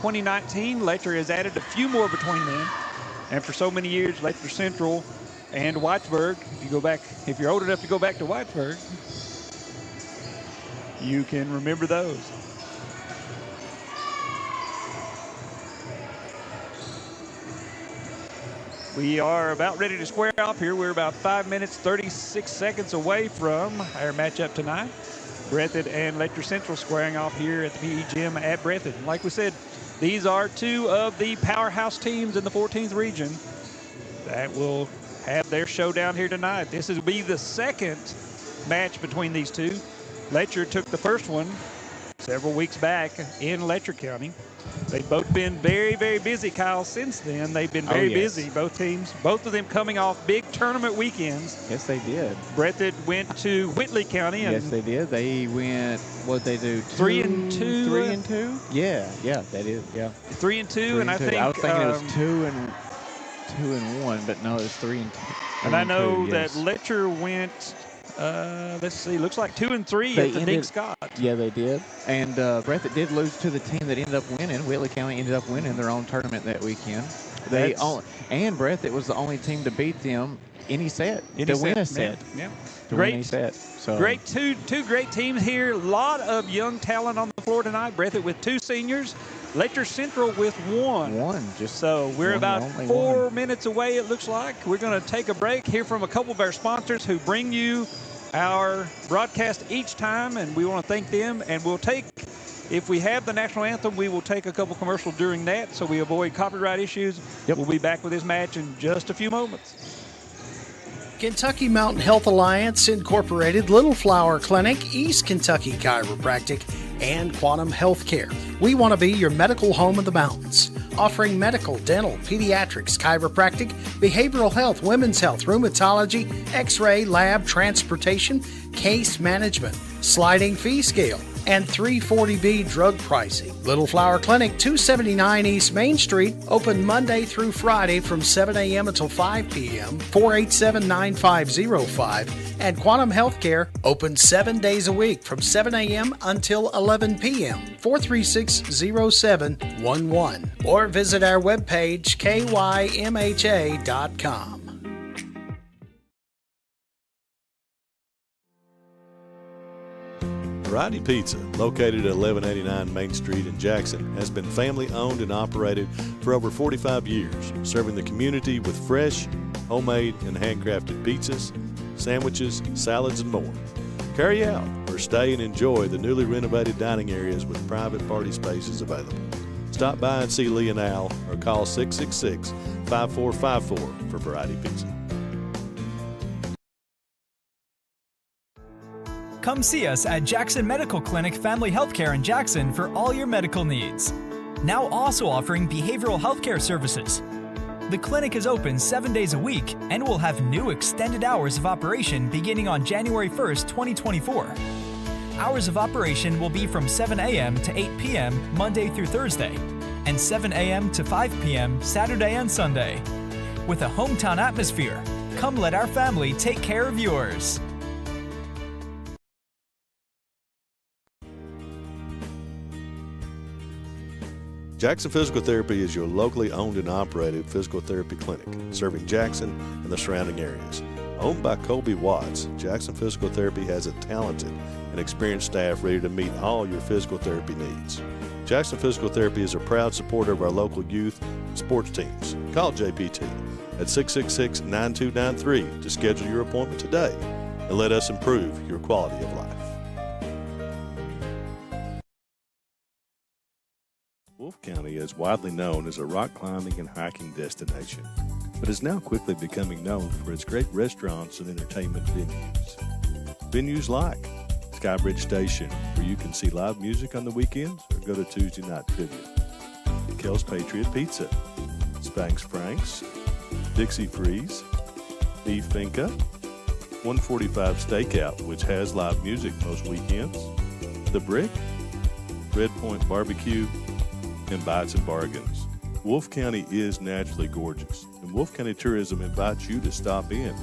2019, Letcher has added a few more between them. And for so many years, Letcher Central and Whitesburg, if you're old enough to go back to Whitesburg, you can remember those. We are about ready to square off here. We're about 5 minutes, 36 seconds away from our matchup tonight. Breathitt and Letcher Central squaring off here at the PE Gym at Breathitt. And like we said, these are two of the powerhouse teams in the 14th region that will have their showdown here tonight. This will be the second match between these two. Letcher took the first one several weeks back in Letcher County. They've both been very, very busy, Kyle, since then. They've been very busy, both teams. Both of them coming off big tournament weekends. Yes, they did. Breathitt went to Whitley County. And yes, they did. They went, what did they do? 3-2. 3-2? Yeah, that is, yeah. 3-2, and I think... I was thinking it was 2-1, but no, it was 3-2. And I know that Letcher went... let's see, looks like 2-3 at the Dick Scott. Yeah, they did. And Breathitt did lose to the team that ended up winning. Whitley County ended up winning their own tournament that weekend. And Breathitt was the only team to beat them win a set. Yeah. Win a set. So great, two great teams here. A lot of young talent on the floor tonight. Breathitt with 2 seniors. Letcher Central with one. So we're about 4 minutes away, it looks like. We're going to take a break, hear from a couple of our sponsors who bring you our broadcast each time, and we want to thank them. And we'll take, if we have the national anthem, we will take a couple commercials during that so we avoid copyright issues. We'll be back with this match in just a few moments. Kentucky Mountain Health Alliance Incorporated, Little Flower Clinic, East Kentucky Chiropractic, and Quantum Healthcare. We want to be your medical home of the mountains, offering medical, dental, pediatrics, chiropractic, behavioral health, women's health, rheumatology, x-ray, lab, transportation, case management, sliding fee scale, and 340B drug pricing. Little Flower Clinic, 279 East Main Street, open Monday through Friday from 7 a.m. until 5 p.m., 487-9505, and Quantum Healthcare, open 7 days a week from 7 a.m. until 11 p.m., 436-0711, or visit our webpage, kymha.com. Variety Pizza, located at 1189 Main Street in Jackson, has been family owned and operated for over 45 years, serving the community with fresh, homemade, and handcrafted pizzas, sandwiches, salads, and more. Carry out or stay and enjoy the newly renovated dining areas with private party spaces available. Stop by and see Lee and Al or call 666-5454 for Variety Pizza. Come see us at Jackson Medical Clinic Family Healthcare in Jackson for all your medical needs. Now also offering behavioral healthcare services. The clinic is open 7 days a week and will have new extended hours of operation beginning on January 1st, 2024. Hours of operation will be from 7 a.m. to 8 p.m. Monday through Thursday, and 7 a.m. to 5 p.m. Saturday and Sunday. With a hometown atmosphere, come let our family take care of yours. Jackson Physical Therapy is your locally owned and operated physical therapy clinic, serving Jackson and the surrounding areas. Owned by Colby Watts, Jackson Physical Therapy has a talented and experienced staff ready to meet all your physical therapy needs. Jackson Physical Therapy is a proud supporter of our local youth and sports teams. Call JPT at 666-9293 to schedule your appointment today and let us improve your quality of life. Wolfe County is widely known as a rock climbing and hiking destination, but is now quickly becoming known for its great restaurants and entertainment venues. Venues like Skybridge Station, where you can see live music on the weekends or go to Tuesday night trivia. Kel's Patriot Pizza, Spanx Frank's, Dixie Freeze, Beef Finca, 145 Stakeout, which has live music most weekends, The Brick, Red Point Barbecue, and Bites and Bargains. Wolfe County is naturally gorgeous, and And Wolf County Tourism invites you to stop in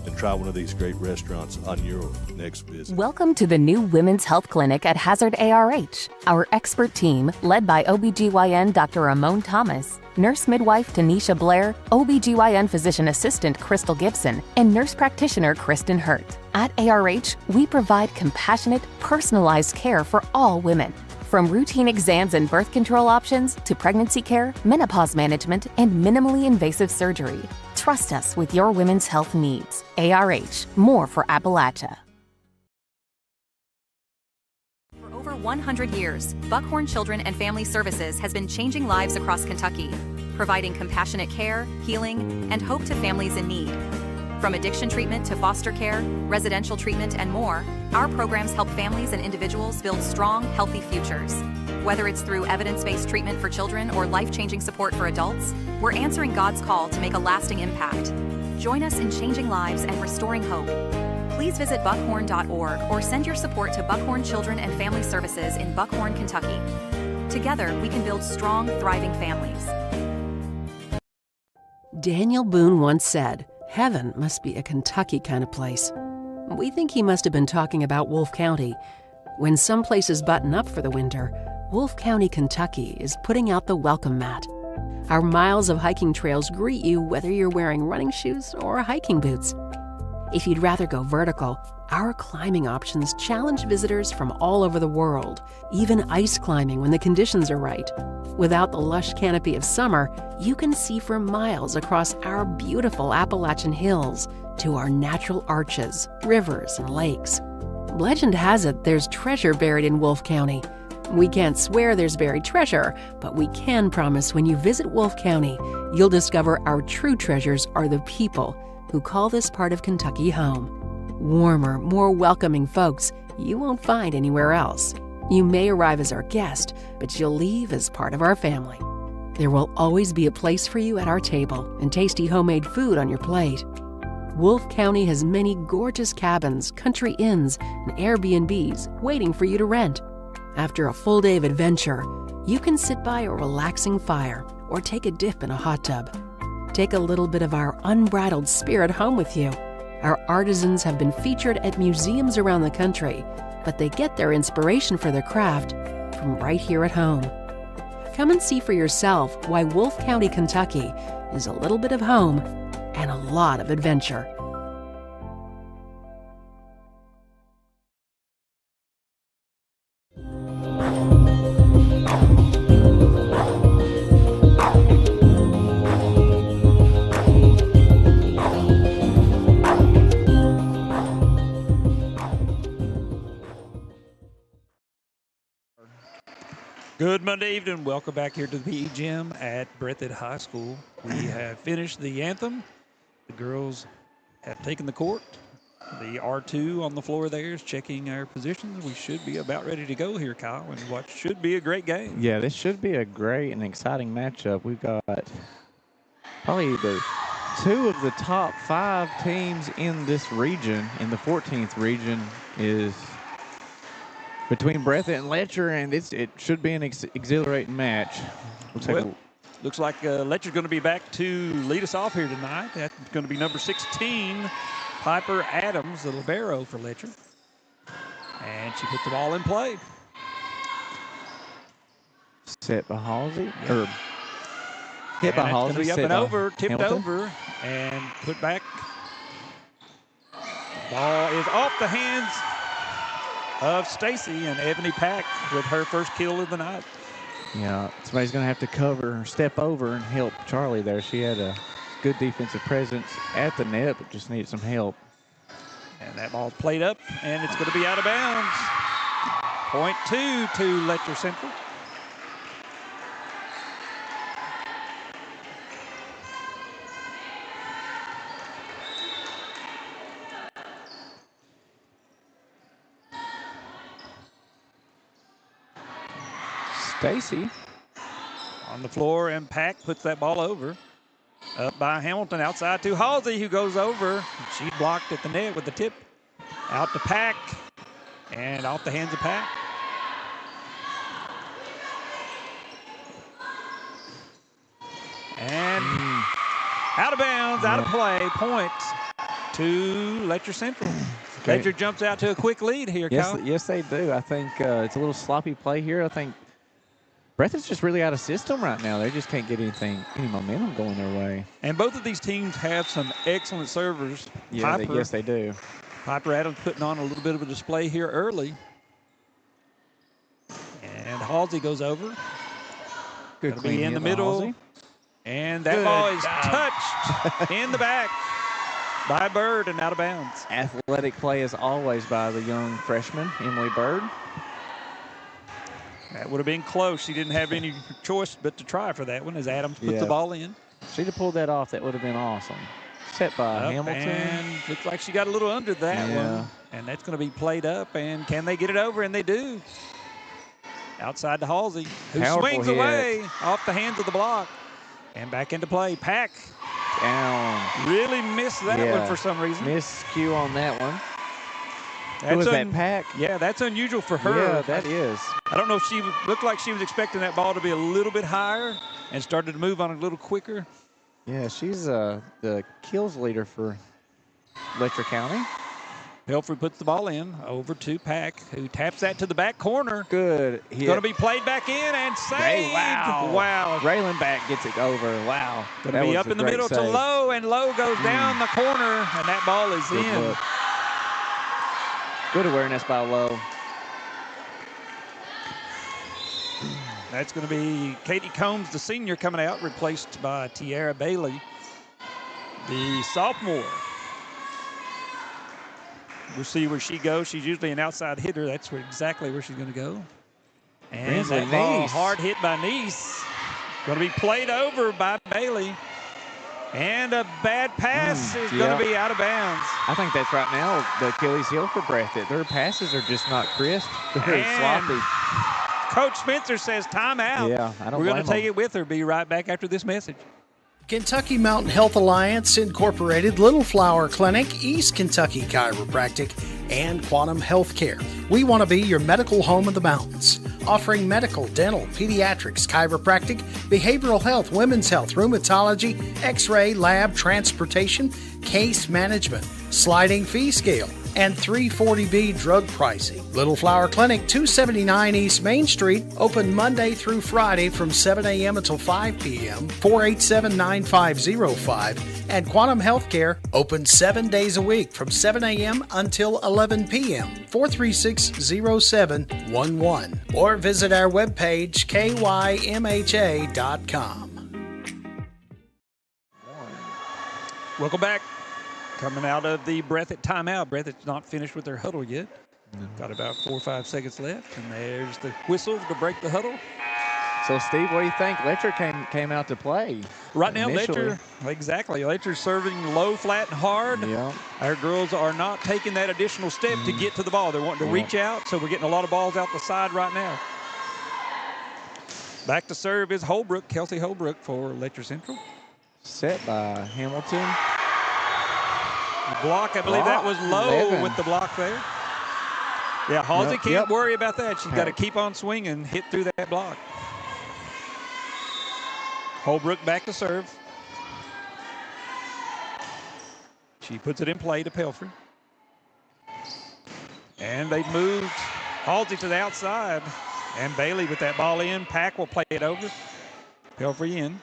and try one of these great restaurants on your next visit. Welcome to the new Women's Health Clinic at Hazard ARH. Our expert team, led by OBGYN Dr. Ramon Thomas, nurse midwife Tanisha Blair, OBGYN physician assistant Crystal Gibson, and nurse practitioner Kristen Hurt. At ARH, we provide compassionate, personalized care for all women. From routine exams and birth control options to pregnancy care, menopause management, and minimally invasive surgery. Trust us with your women's health needs. ARH, more for Appalachia. For over 100 years, Buckhorn Children and Family Services has been changing lives across Kentucky, providing compassionate care, healing, and hope to families in need. From addiction treatment to foster care, residential treatment, and more, our programs help families and individuals build strong, healthy futures. Whether it's through evidence-based treatment for children or life-changing support for adults, we're answering God's call to make a lasting impact. Join us in changing lives and restoring hope. Please visit buckhorn.org or send your support to Buckhorn Children and Family Services in Buckhorn, Kentucky. Together, we can build strong, thriving families. Daniel Boone once said, "Heaven must be a Kentucky kind of place." We think he must have been talking about Wolf County. When some places button up for the winter, Wolf County, Kentucky is putting out the welcome mat. Our miles of hiking trails greet you whether you're wearing running shoes or hiking boots. If you'd rather go vertical, our climbing options challenge visitors from all over the world, even ice climbing when the conditions are right. Without the lush canopy of summer, you can see for miles across our beautiful Appalachian hills to our natural arches, rivers, and lakes. Legend has it there's treasure buried in Wolf County. We can't swear there's buried treasure, but we can promise when you visit Wolf County, you'll discover our true treasures are the people who call this part of Kentucky home. Warmer, more welcoming folks you won't find anywhere else. You may arrive as our guest, but you'll leave as part of our family. There will always be a place for you at our table and tasty homemade food on your plate. Wolf County has many gorgeous cabins, country inns, and Airbnbs waiting for you to rent. After a full day of adventure, you can sit by a relaxing fire or take a dip in a hot tub. Take a little bit of our unbridled spirit home with you. Our artisans have been featured at museums around the country, but they get their inspiration for their craft from right here at home. Come and see for yourself why Wolf County, Kentucky is a little bit of home and a lot of adventure. Good Monday evening. Welcome back here to the PE Gym at Breathitt High School. We have finished the anthem. The girls have taken the court. The R2 on the floor there is checking our positions. We should be about ready to go here, Kyle, and what should be a great game. Yeah, this should be a great and exciting matchup. We've got probably the two of the top 5 teams in this region, in the 14th region, is between Breathitt and Letcher, and it should be an exhilarating match. Looks like Letcher's going to be back to lead us off here tonight. That's going to be number 16, Piper Adams, the libero for Letcher. And she puts the ball in play. Set by Halsey, or hit by Halsey. Halsey. Up and over, tipped Hamilton. over, and put back. Ball is off the hands of Stacy, and Ebony Pack with her first kill of the night. Yeah, somebody's going to have to cover or step over and help Charlie there. She had a good defensive presence at the net, but just needed some help. And that ball's played up, and it's going to be out of bounds. Point 2 to Letcher Central. Stacy on the floor, and Pack puts that ball over. Up by Hamilton, outside to Halsey, who goes over. She blocked at the net with the tip. Out to Pack, and off the hands of Pack. And Out of bounds, out of play, point to Letcher Central. Okay. Letcher jumps out to a quick lead here, Yes, Kyle. yes, they do. I think it's a little sloppy play here. I think Breathitt's just really out of system right now. They just can't get any momentum going their way. And both of these teams have some excellent servers. Yeah, Piper, yes, they do. Piper Adams putting on a little bit of a display here early. And Halsey goes over. Good It'll clean be in hit the by middle. Halsey. And that Good ball is job. touched in the back by Bird and out of bounds. Athletic play is always by the young freshman, Emily Bird. That would have been close. She didn't have any choice but to try for that one as Adams puts the ball in. She'd have pulled that off. That would have been awesome. Set by Hamilton. And looks like she got a little under that one. And that's going to be played up. And can they get it over? And they do. Outside to Halsey, who Powerful swings hit. away off the hands of the block. And back into play. Pack Down. really missed that one for some reason. Miscue on that one. That's Who was that, Pack? Yeah, that's unusual for her. Yeah, that is. I don't know if she looked like she was expecting that ball to be a little bit higher and started to move on a little quicker. Yeah, she's the kills leader for Letcher County. Pelfrey puts the ball in over to Pack, who taps that to the back corner. Good hit. Going to be played back in and saved. Hey, wow. Wow. Raylan back gets it over. Wow. Going to be up in the middle to Lowe, and Lowe goes down the corner, and that ball is Good in. look. Good awareness by Lowe. That's going to be Katie Combs, the senior, coming out, replaced by Tiara Bailey, the sophomore. We'll see where she goes. She's usually an outside hitter. That's exactly where she's going to go. And Brinsley that ball Neese. hard hit by Neese. Going to be played over by Bailey. And a bad pass is going to be out of bounds. I think that's right now the Achilles heel for Breathitt. Their passes are just not crisp. They're sloppy. Coach Spencer says timeout. Yeah, I don't We're going blame to take them. it with her. Be right back after this message. Kentucky Mountain Health Alliance Incorporated, Little Flower Clinic, East Kentucky Chiropractic, and Quantum Healthcare. We want to be your medical home of the mountains, offering medical, dental, pediatrics, chiropractic, behavioral health, women's health, rheumatology, x-ray, lab, transportation, case management, sliding fee scale, and 340B drug pricing. Little Flower Clinic, 279 East Main Street, open Monday through Friday from 7 a.m. until 5 p.m., 487-9505, and Quantum Healthcare, open 7 days a week from 7 a.m. until 11 p.m., 436-0711, or visit our webpage, kymha.com. Welcome back. Coming out of the Breathitt timeout. Breathitt's not finished with their huddle yet. Got about 4 or 5 seconds left, and there's the whistle to break the huddle. So, Steve, what do you think? Letcher came out to play. Right now, initially. Letcher's serving low, flat, and hard. Yeah. Our girls are not taking that additional step to get to the ball. They're wanting to reach out, so we're getting a lot of balls out the side right now. Back to serve is Holbrook, Kelsey Holbrook for Letcher Central. Set by Hamilton. The block, I believe that was Low 11. with the block there. Yeah, Halsey Yep, can't yep. worry about that. She's got to keep on swinging, hit through that block. Holbrook back to serve. She puts it in play to Pelfrey. And they've moved Halsey to the outside. And Bailey with that ball in. Pack will play it over. Pelfrey in.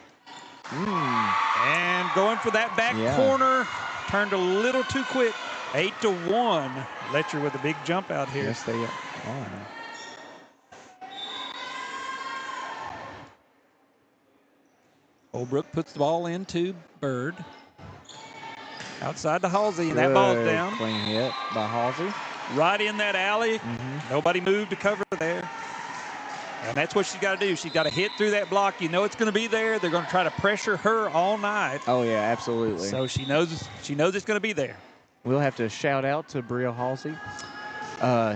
And going for that back corner. Turned a little too quick. 8-1. Letcher with a big jump out here. Yes, they are. Holbrook puts the ball into Bird. Outside to Halsey, and that ball's down. Clean hit by Halsey. Right in that alley. Nobody moved to cover there. And that's what she's got to do. She's got to hit through that block. You know it's going to be there. They're going to try to pressure her all night. Oh, yeah, absolutely. So she knows it's going to be there. We'll have to shout out to Bria Halsey.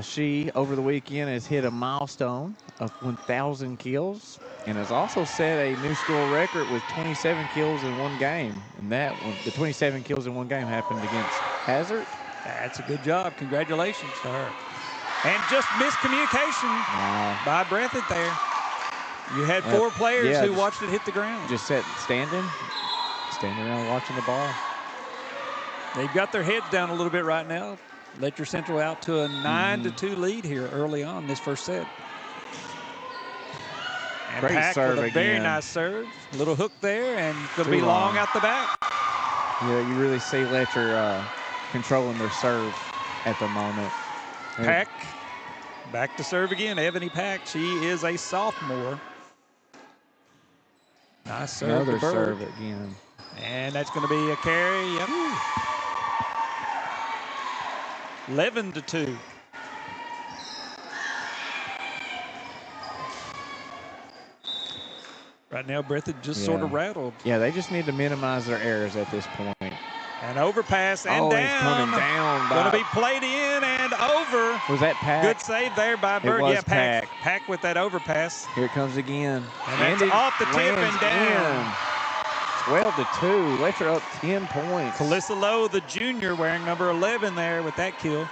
She, over the weekend, has hit a milestone of 1,000 kills and has also set a new school record with 27 kills in one game. And the 27 kills in one game happened against Hazard. That's a good job. Congratulations to her. And just miscommunication by Breathitt there. You had 4 players who watched it hit the ground. Just standing standing around watching the ball. They've got their heads down a little bit right now. Letcher Central out to a 9-2 lead here early on this first set. And Great Pack serve with a very again. nice serve. A little hook there, and going to Too be long long. out the back. Yeah, you really see Letcher controlling their serve at the moment. Pack back to serve again. Ebony Pack, she is a sophomore. Nice serve. Another to Bird. serve again. And that's going to be a carry. Yep. 11-2. Right now, Breathitt just sort of rattled. Yeah, they just need to minimize their errors at this point. An overpass and Oh, down. he's coming down. Going to be played in and over. Was that Pack? Good save there by Bird. was Yeah, Pack. Pack. Pack with that overpass. Here it comes again. And that's it off the tip and lands down. in. 12-2. Letcher up 10 points. Calissa Lowe, the junior, wearing number 11 there with that kill.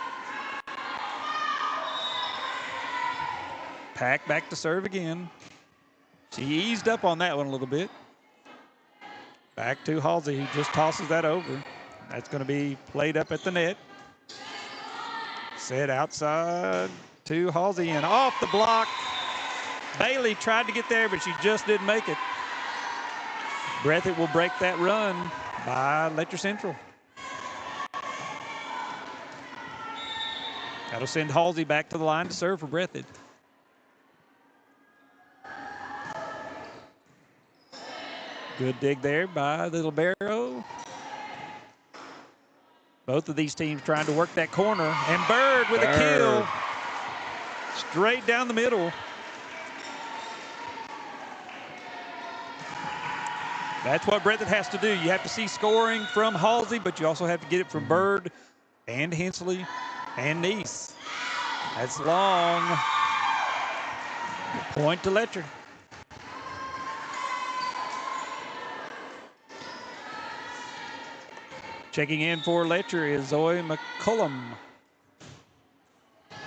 Pack back to serve again. She eased up on that one a little bit. Back to Halsey, who just tosses that over. That's going to be played up at the net. Set outside to Halsey and off the block. Bailey tried to get there, but she just didn't make it. Breathitt will break that run by Letcher Central. That'll send Halsey back to the line to serve for Breathitt. Good dig there by the libero. Both of these teams trying to work that corner. And Bird with a kill. Straight down the middle. That's what Breathitt has to do. You have to see scoring from Halsey, but you also have to get it from Bird and Hensley and Neese. That's long. Point to Letcher. Checking in for Letcher is Zoe McCullum. And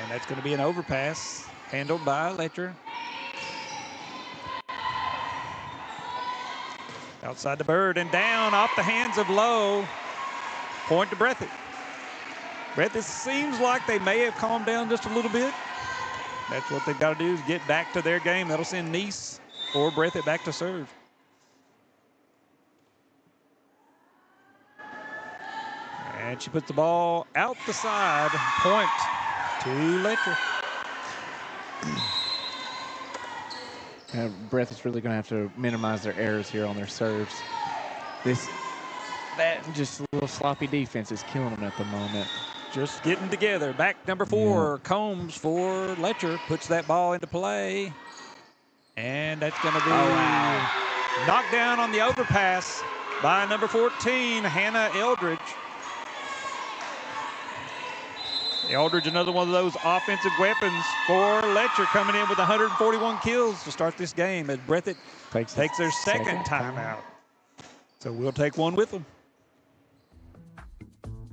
that's going to be an overpass handled by Letcher. Outside the Bird and down off the hands of Lowe. Point to Breathitt. Breathitt seems like they may have calmed down just a little bit. That's what they've got to do is get back to their game. That'll send Neese or Breathitt back to serve. And she puts the ball out the side. Point to Letcher. Breathitt's really going to have to minimize their errors here on their serves. That just a little sloppy defense is killing them at the moment. Just getting together. Back number 4, Combs for Letcher. Puts that ball into play. And that's going to be knocked down on the overpass by number 14, Hannah Eldridge. Eldridge, another one of those offensive weapons for Letcher, coming in with 141 kills to start this game as Breathitt takes their second timeout. So we'll take one with them.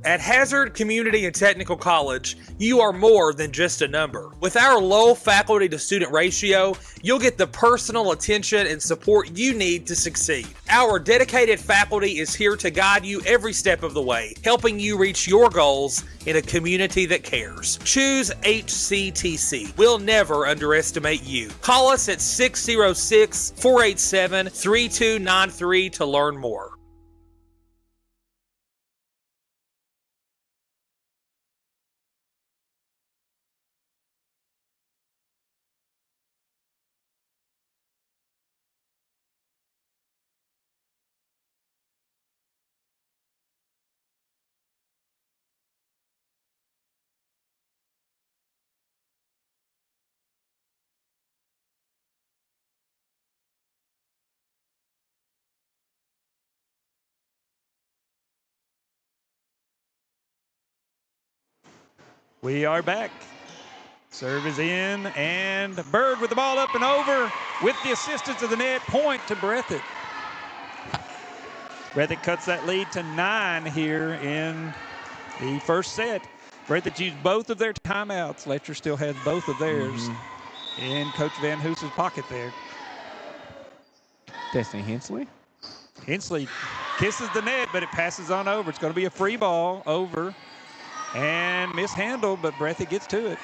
At Hazard Community and Technical College, you are more than just a number. With our low faculty to student ratio, you'll get the personal attention and support you need to succeed. Our dedicated faculty is here to guide you every step of the way, helping you reach your goals in a community that cares. Choose HCTC. We'll never underestimate you. Call us at 606-487-3293 to learn more. We are back. Serve is in, and Bird with the ball up and over with the assistance of the net. Point to Breathitt. Breathitt cuts that lead to 9 here in the first set. Breathitt used both of their timeouts. Letcher still has both of theirs in Coach Van Hoos's pocket there. Destiny Hensley. Hensley kisses the net, but it passes on over. It's going to be a free ball over and mishandled, but Breathitt gets to it.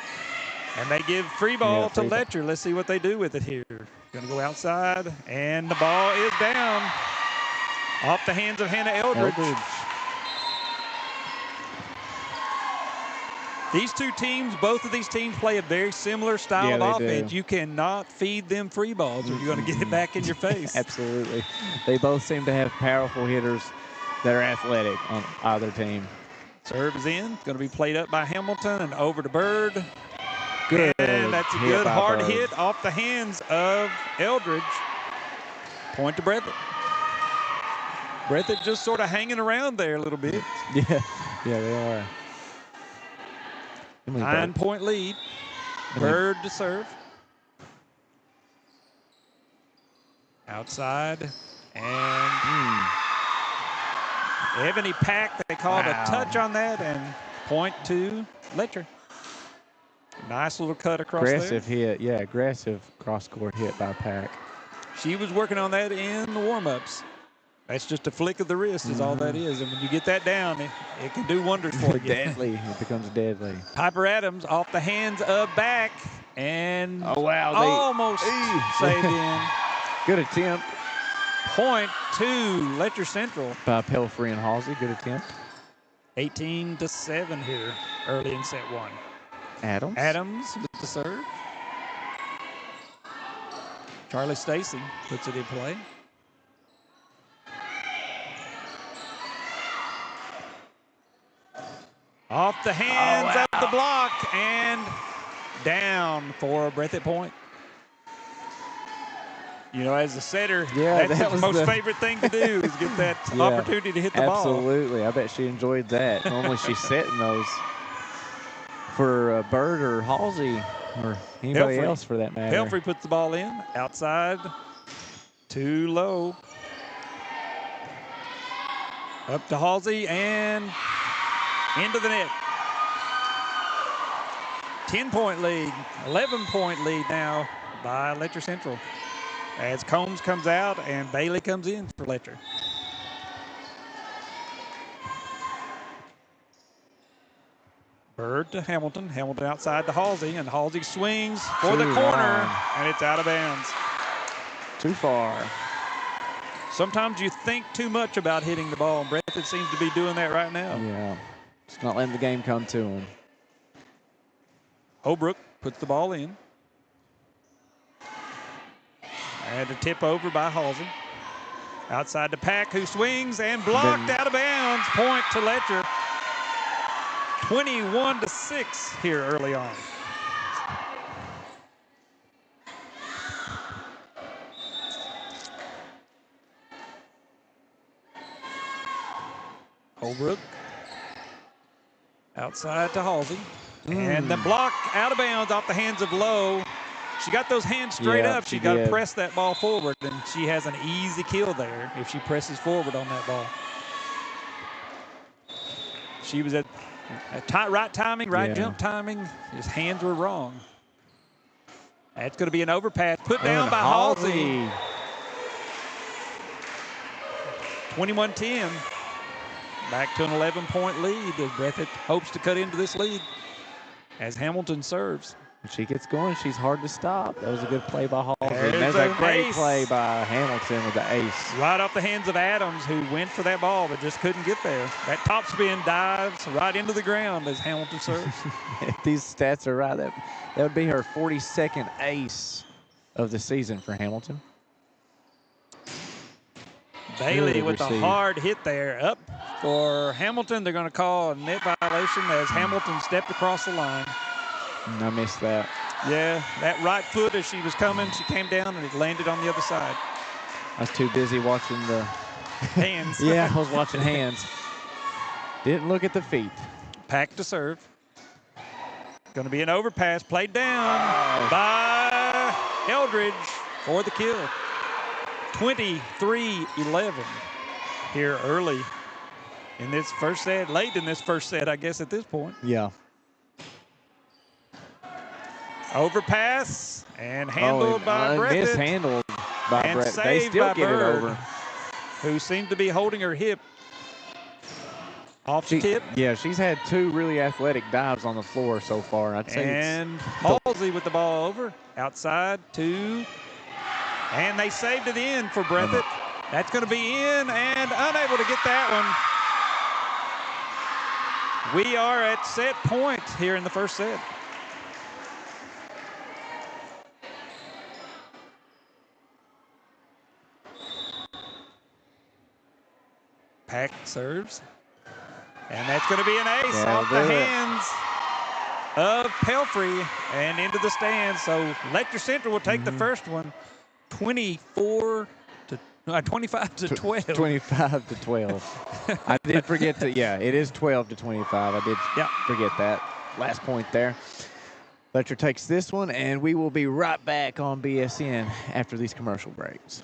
And they give free ball to Letcher. Let's see what they do with it here. Going to go outside, and the ball is down off the hands of Hannah Eldridge. These two teams, both of these teams play a very similar style of offense. You cannot feed them free balls or you're going to get it back in your face. Absolutely. They both seem to have powerful hitters that are athletic on either team. Serve is in. It's going to be played up by Hamilton and over to Bird. Good. And that's a good hard hit off the hands of Eldridge. Point to Breathitt. Breathitt just sort of hanging around there a little bit. Yeah, they are. 9-point lead. Bird to serve. Outside. And Ebony Pack, they called a touch on that, and point to Letcher. Nice little cut across aggressive there. hit. Yeah, aggressive cross-court hit by Pack. She was working on that in the warm-ups. That's just a flick of the wrist is all that is. And when you get that down, it can do wonders for you. Deadly. It becomes deadly. Piper Adams off the hands of Back. And almost saved in. Good attempt. Point to Letcher Central. By Pelfrey and Halsey. Good attempt. 18-7 here early in set one. Adams with the serve. Charlie Stacy puts it in play. Off the hands of the block and down for a Breathitt point. You know, as a setter, that's his most favorite thing to do is get that opportunity to hit the ball. Absolutely. I bet she enjoyed that. Normally she's setting those for Bird or Halsey or anybody else for that matter. Pelfrey puts the ball in. Outside. Too low. Up to Halsey and into the net. 10-point lead, 11-point lead now by Letcher Central. As Combs comes out and Bailey comes in for Letcher. Bird to Hamilton. Hamilton outside to Halsey, and Halsey swings for the corner, and it's out of bounds. Too far. Sometimes you think too much about hitting the ball, and Breathitt seems to be doing that right now. Yeah. Just not letting the game come to him. Holbrook puts the ball in. And a tip over by Halsey. Outside to Pack, who swings and blocked out of bounds. Point to Letcher. 21-6 here early on. Holbrook. Outside to Halsey. And the block out of bounds off the hands of Lowe. She got those hands straight up. She got to press that ball forward, and she has an easy kill there if she presses forward on that ball. She was at right timing, right jump timing. His hands were wrong. That's going to be an overpass. Put down by Halsey. 21-10. Back to an 11-point lead as Breathitt hopes to cut into this lead as Hamilton serves. When she gets going, she's hard to stop. That was a good play by Halsey. That's a great play by Hamilton with the ace. Right off the hands of Adams, who went for that ball but just couldn't get there. That topspin dives right into the ground as Hamilton serves. If these stats are right, that would be her 42nd ace of the season for Hamilton. Bailey with a hard hit there. Up for Hamilton. They're going to call a net violation as Hamilton stepped across the line. I missed that. Yeah, that right foot as she was coming, she came down and it landed on the other side. I was too busy watching the hands. Yeah, I was watching hands. Didn't look at the feet. Pack to serve. Going to be an overpass, played down by Eldridge for the kill. 23-11 here early in this first set, late in this first set, I guess, at this point. Yeah. Overpass and handled by Breathitt. Mishandled. by And Brett. They saved still by get Bird, it over. who seemed to be holding her hip off the tip. Yeah, she's had 2 really athletic dives on the floor so far. I'd say And Halsey with the ball over. Outside, 2. And they saved it in for Breathitt. That's going to be in and unable to get that one. We are at set point here in the first set. Pack serves. And that's going to be an ace off the hands of Pelfrey and into the stands. So Letcher Central will take the first one, 25 to 12. 25 to 12. I did forget to, it is 12 to 25. I did forget that last point there. Letcher takes this one, and we will be right back on BSN after these commercial breaks.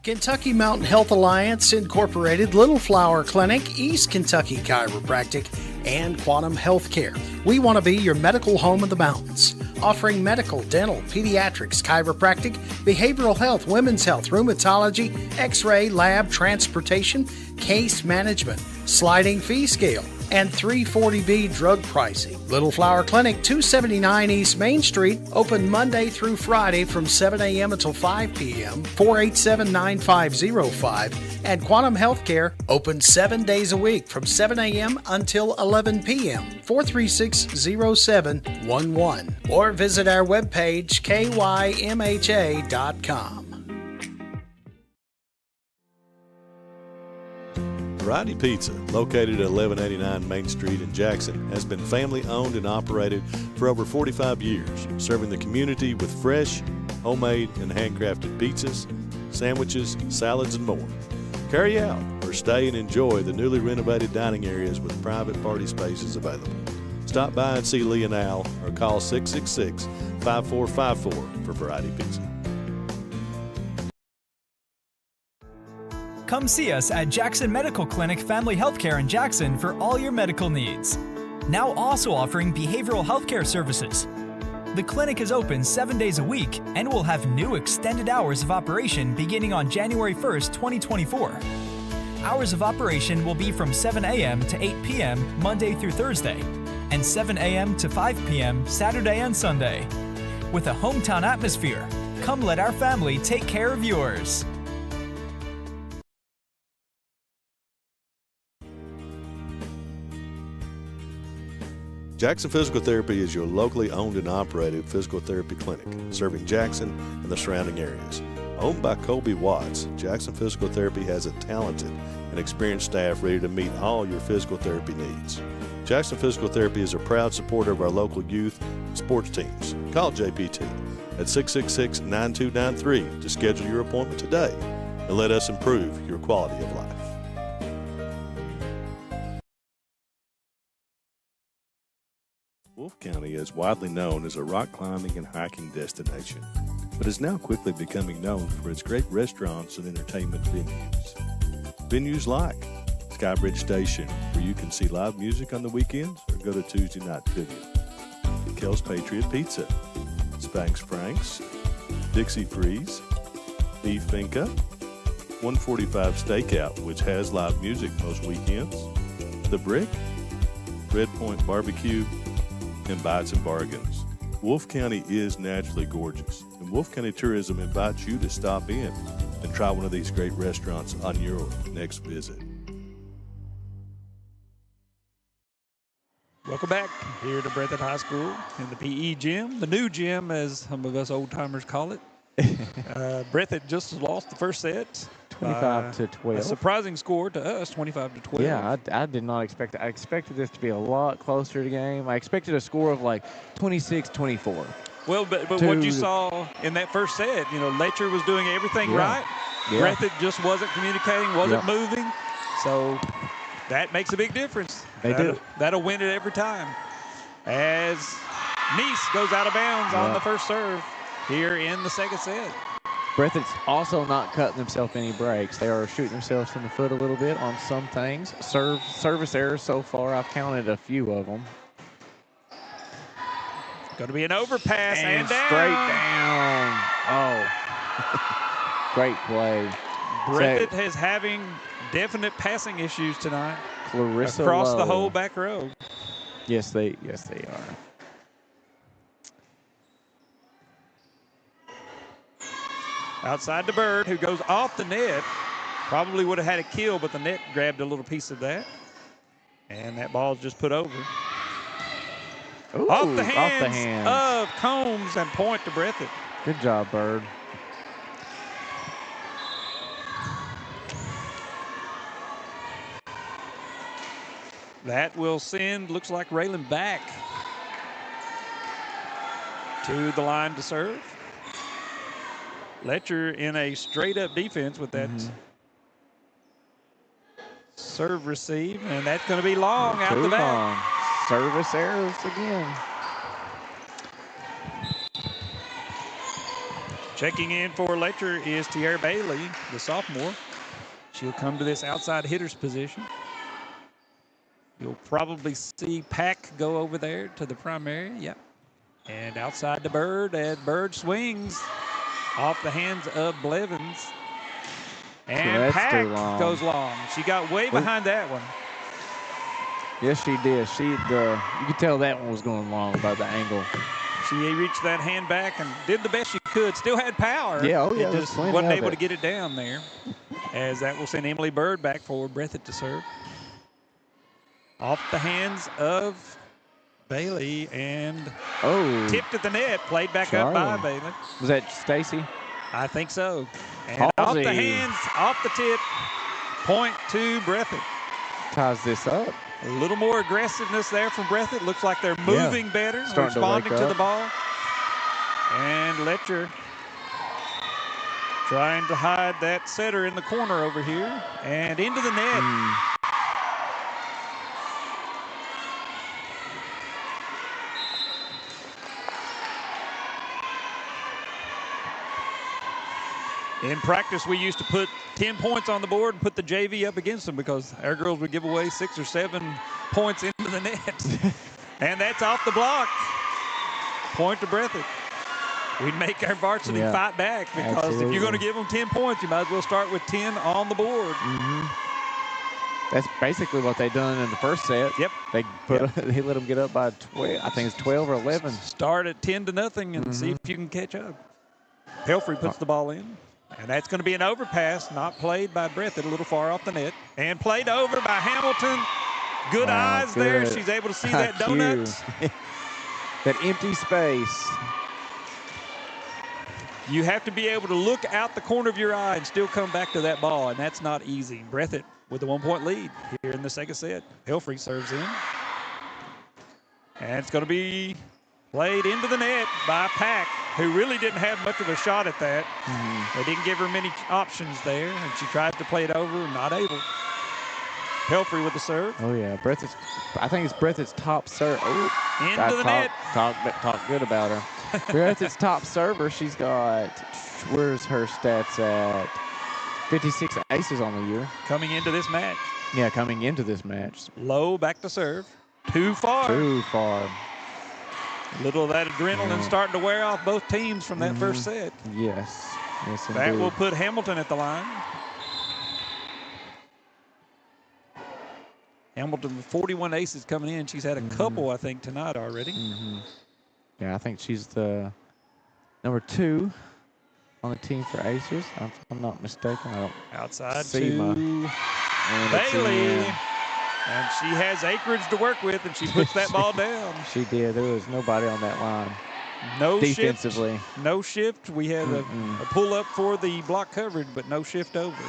Kentucky Mountain Health Alliance Incorporated, Little Flower Clinic, East Kentucky Chiropractic, and Quantum Healthcare. We want to be your medical home of the mountains, offering medical, dental, pediatrics, chiropractic, behavioral health, women's health, rheumatology, x-ray, lab, transportation, case management, sliding fee scale, and 340B drug pricing. Little Flower Clinic, 279 East Main Street, open Monday through Friday from 7 a.m. until 5 p.m., 487-9505, and Quantum Healthcare, open 7 days a week from 7 a.m. until 11 p.m., 436-0711, or visit our webpage, kymha.com. Variety Pizza, located at 1189 Main Street in Jackson, has been family owned and operated for over 45 years, serving the community with fresh, homemade, and handcrafted pizzas, sandwiches, salads, and more. Carry out or stay and enjoy the newly renovated dining areas with private party spaces available. Stop by and see Lee and Al or call 666-5454 for Variety Pizza. Come see us at Jackson Medical Clinic Family Healthcare in Jackson for all your medical needs. Now also offering behavioral healthcare services. The clinic is open 7 days a week and will have new extended hours of operation beginning on January 1st, 2024. Hours of operation will be from 7 a.m. to 8 p.m. Monday through Thursday, and 7 a.m. to 5 p.m. Saturday and Sunday. With a hometown atmosphere, come let our family take care of yours. Jackson Physical Therapy is your locally owned and operated physical therapy clinic, serving Jackson and the surrounding areas. Owned by Colby Watts, Jackson Physical Therapy has a talented and experienced staff ready to meet all your physical therapy needs. Jackson Physical Therapy is a proud supporter of our local youth and sports teams. Call JPT at 666-9293 to schedule your appointment today and let us improve your quality of life. Wolfe County is widely known as a rock climbing and hiking destination, but is now quickly becoming known for its great restaurants and entertainment venues. Venues like Skybridge Station, where you can see live music on the weekends or go to Tuesday night trivia. Kel's Patriot Pizza, Spanx Franks, Dixie Freeze, Beef Finca, 145 Stakeout, which has live music most weekends, The Brick, Red Point Barbecue, and Bites and Bargains. Wolfe County is naturally gorgeous, and Wolfe County Tourism invites you to stop in and try one of these great restaurants on your next visit. Welcome back here to Breathitt High School in the PE gym, the new gym as some of us old-timers call it. Breathitt just lost the first set. 25 to 12. A surprising score to us, 25 to 12. Yeah, I did not expect that. I expected this to be a lot closer to game. I expected a score of like 26-24. Well, but what you saw in that first set, Letcher was doing everything right. Yeah. Breathitt just wasn't communicating, wasn't moving. So that makes a big difference. That'll win it every time. As Nice goes out of bounds on the first serve here in the second set. Breathitt's also not cutting themselves any breaks. They are shooting themselves in the foot a little bit on some things. Service errors so far, I've counted a few of them. Going to be an overpass and down. Straight down. Oh. Great play. Breathitt is having definite passing issues tonight. Clarissa across the Lowe. whole back row. Yes, they are. Outside to Bird, who goes off the net. Probably would have had a kill, but the net grabbed a little piece of that. And that ball's just put over. Ooh, off the hands of Combs, and point to Breathitt. Good job, Bird. That will send, looks like Raylan back to the line to serve. Letcher in a straight-up defense with that serve receive, and that's going to be long out the back. Long. Service errors again. Checking in for Letcher is Tierra Bailey, the sophomore. She'll come to this outside hitter's position. You'll probably see Pack go over there to the primary. Yep. And outside the Bird, and Bird swings off the hands of Blevins. And Pack goes long. She got way behind that one. Yes, she did. You could tell that one was going long by the angle. She reached that hand back and did the best she could. Still had power. Yeah, it just wasn't able to get it down there. As that will send Emily Bird back for Breathitt to serve. Off the hands of Bailey and tipped at the net. Played back up by Bailey. Was that Stacy? I think so. And off the hands, off the tip, point to Breathitt. Ties this up. A little more aggressiveness there from Breathitt. Looks like they're moving better, responding to the ball. And Letcher trying to hide that setter in the corner over here. And into the net. In practice, we used to put 10 points on the board and put the JV up against them because our girls would give away 6 or 7 points into the net. And that's off the block. Point to Breathitt. We'd make our varsity fight back because if you're going to give them 10 points, you might as well start with 10 on the board. That's basically what they done in the first set. Yep. They they let them get up by 12. I think it's 12 or 11. Start at 10-0 and see if you can catch up. Pelfrey puts the ball in. And that's going to be an overpass, not played by Breathitt, a little far off the net. And played over by Hamilton. Good eyes there. She's able to see that donut. That empty space. You have to be able to look out the corner of your eye and still come back to that ball, and that's not easy. Breathitt with a 1-point lead here in the second set. Pelfrey serves in. And it's going to be played into the net by Pack, who really didn't have much of a shot at that. They didn't give her many options there, and she tries to play it over, not able. Pelfrey with the serve. Oh, yeah. I think it's Breathitt's top serve. Into the net. Talk good about her. Breathitt's top server. She's got, where's her stats at? 56 aces on the year. Coming into this match. Yeah, coming into this match. Low back to serve. Too far. A little of that adrenaline starting to wear off both teams from that first set. Yes, indeed. That will put Hamilton at the line. Hamilton with 41 aces coming in. She's had a couple, I think, tonight already. Yeah, I think she's the number 2 on the team for aces. If I'm not mistaken. I don't outside see to Bailey. And she has acreage to work with, and she puts that ball down. She did. There was nobody on that line. No defensively. Shift, no shift. We had a pull-up for the block coverage, but no shift over.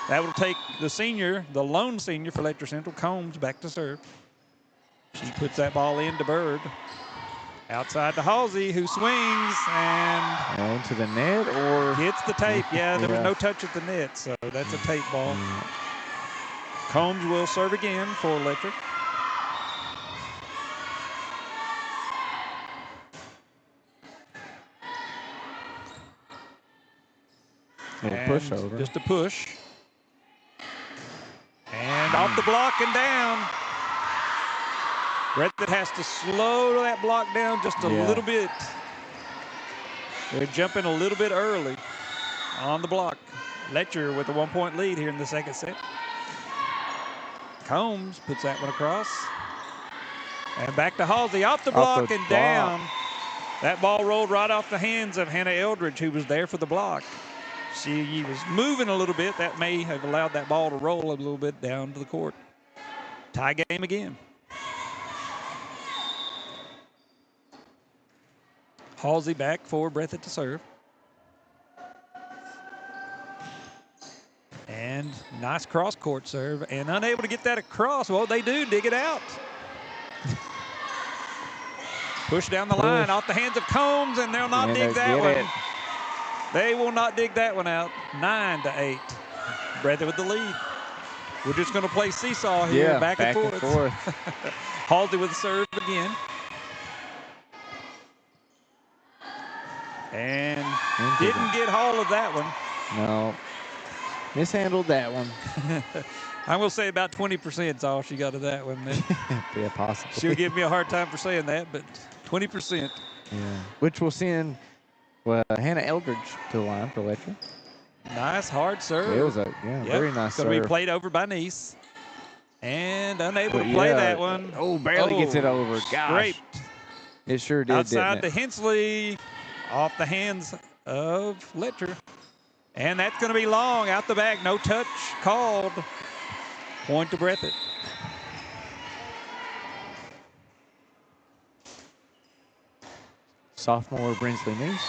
That will take the senior, the lone senior for Letcher Central, Combs, back to serve. She puts that ball into Bird. Outside to Halsey, who swings and into the net or hits the tape. Yeah, there was no touch at the net, so that's a tape ball. Combs will serve again for Letcher. Push over. Just a push. And off the block and down. Breathitt has to slow that block down just a little bit. They're jumping a little bit early on the block. Letcher with a 1-point lead here in the second set. Combs puts that one across. And back to Halsey, off the block and down. That ball rolled right off the hands of Hannah Eldridge, who was there for the block. She was moving a little bit. That may have allowed that ball to roll a little bit down to the court. Tie game again. Halsey back for Breathitt to serve. And nice cross-court serve, and unable to get that across. Well, they do dig it out. Push down the line off the hands of Combs, and they'll not dig that one. They will not dig that one out. 9-8. Breathitt with the lead. We're just going to play seesaw here, back and forth. Halsey with the serve again. And didn't get hold of that one. No. Mishandled that one. I will say about 20% is all she got of that one. Yeah, possibly. She'll give me a hard time for saying that, but 20%. Yeah. Which will send Hannah Eldridge to the line for Letcher. Nice hard serve. It was a very nice serve. Going to be played over by Nice. And unable to play that one. Barely gets it over. Gosh. Scraped. It sure did, outside didn't to Hensley, off the hands of Letcher. And that's going to be long, out the back, no touch called. Point to Breathitt. Sophomore Brinsley Nice.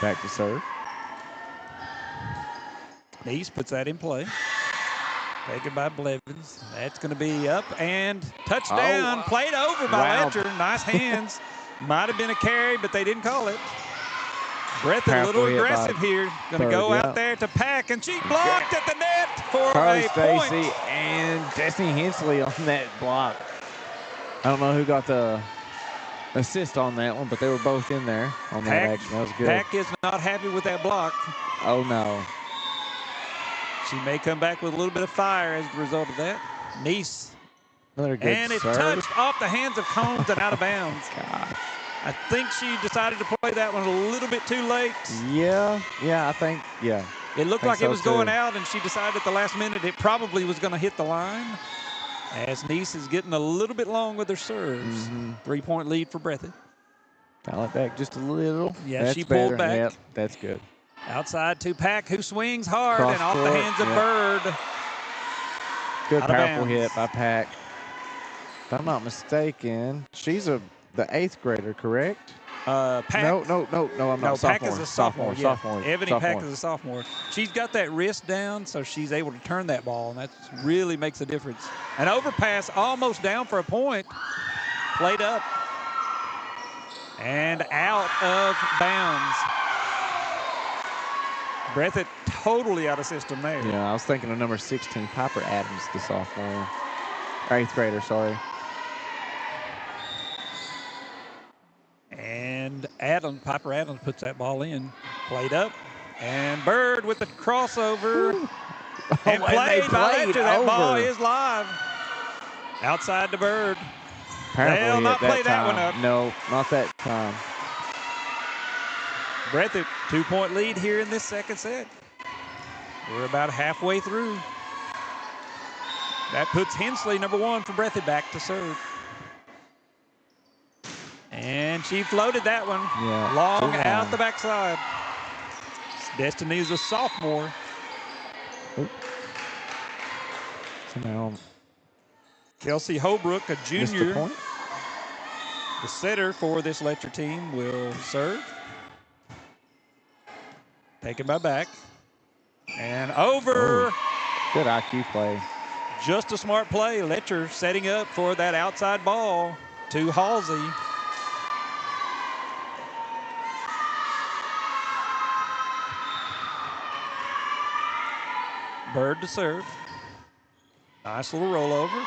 Back to serve. Nice puts that in play. Taken by Blevins. That's going to be up and touchdown. Played over by Letcher. Nice hands. Might have been a carry, but they didn't call it. Breathitt a little aggressive here. Going to go out there to Pack, and she blocked at the net for Carly a Stacy point. and Destiny Hensley on that block. I don't know who got the assist on that one, but they were both in there on that action. That was good. Pack is not happy with that block. Oh, no. She may come back with a little bit of fire as a result of that. Nice. Another good and it serve. touched off the hands of Combs and out of bounds. Gosh. I think she decided to play that one a little bit too late. Yeah, I think. It looked like it was going out, and she decided at the last minute it probably was going to hit the line. As Nice is getting a little bit long with her serves. 3-point lead for Breathitt. Dial it back just a little. Yeah, that's she pulled back. Yep, that's good. Outside to Pack, who swings hard Cross and off the court, hands of Bird. Good Out of powerful bounds. hit by Pack. If I'm not mistaken, she's the 8th grader, correct? Pack. No, I'm not. Pack is a sophomore. Yeah. Sophomore. Ebony sophomore. Pack is a sophomore. She's got that wrist down, so she's able to turn that ball, and that really makes a difference. An overpass almost down for a point. Played up. And out of bounds. Breathitt totally out of system there. Yeah, I was thinking of number 16, Piper Adams, the sophomore. Or 8th grader, sorry. And Piper Adams puts that ball in. Played up. And Bird with the crossover. And played by Letcher. That ball is live. Outside to Bird. They'll not play that one up. No, not that time. Breathitt, 2-point lead here in this second set. We're about halfway through. That puts Hensley, number 1 for Breathitt, back to serve. And she floated that one. Yeah, long out the backside. Destiny's a sophomore. Somehow Kelsey Holbrook, a missed the junior. point. The setter for this Letcher team will serve. Taken by Back. And over. Good IQ play. Just a smart play. Letcher setting up for that outside ball to Halsey. Bird to serve. Nice little rollover.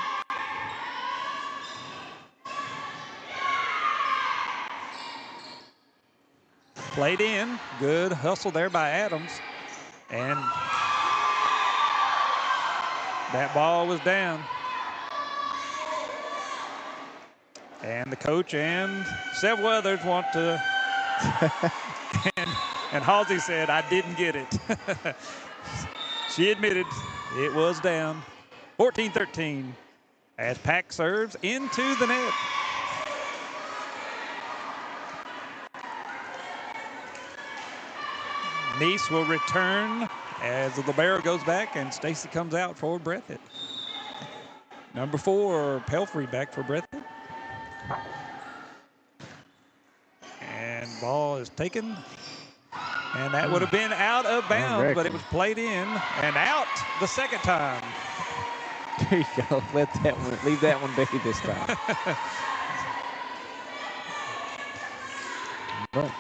Played in. Good hustle there by Adams. And that ball was down. And the coach and several others want to And Halsey said, I didn't get it. She admitted it was down. 14-13 as Pack serves into the net. Nice will return as the libero goes back and Stacy comes out for Breathitt. Number 4, Pelfrey back for Breathitt. And ball is taken. And that would have been out of bounds, but it was played in and out the second time. There you go. Leave that one be this time. But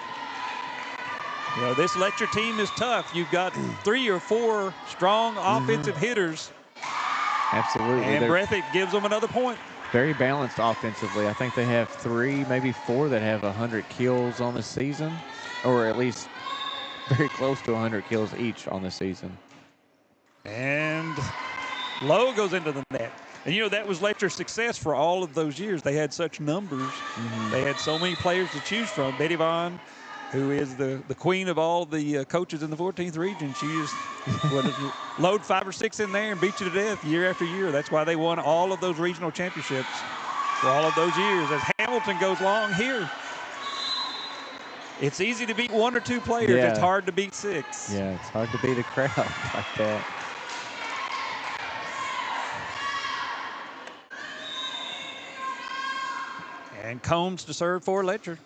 you know, this Letcher team is tough. You've got 3 or 4 strong offensive hitters. Absolutely. And Breathitt gives them another point. Very balanced offensively. I think they have 3, maybe 4 that have 100 kills on the season, or at least very close to 100 kills each on the season. And Lowe goes into the net. And, you know, that was Letcher's success for all of those years. They had such numbers. They had so many players to choose from. Betty Vaughn, who is the queen of all the coaches in the 14th region, she just would load 5 or 6 in there and beat you to death year after year. That's why they won all of those regional championships for all of those years. As Hamilton goes long here, it's easy to beat 1 or 2 players. Yeah. It's hard to beat 6. Yeah, it's hard to beat a crowd like that. And Combs to serve for Letcher.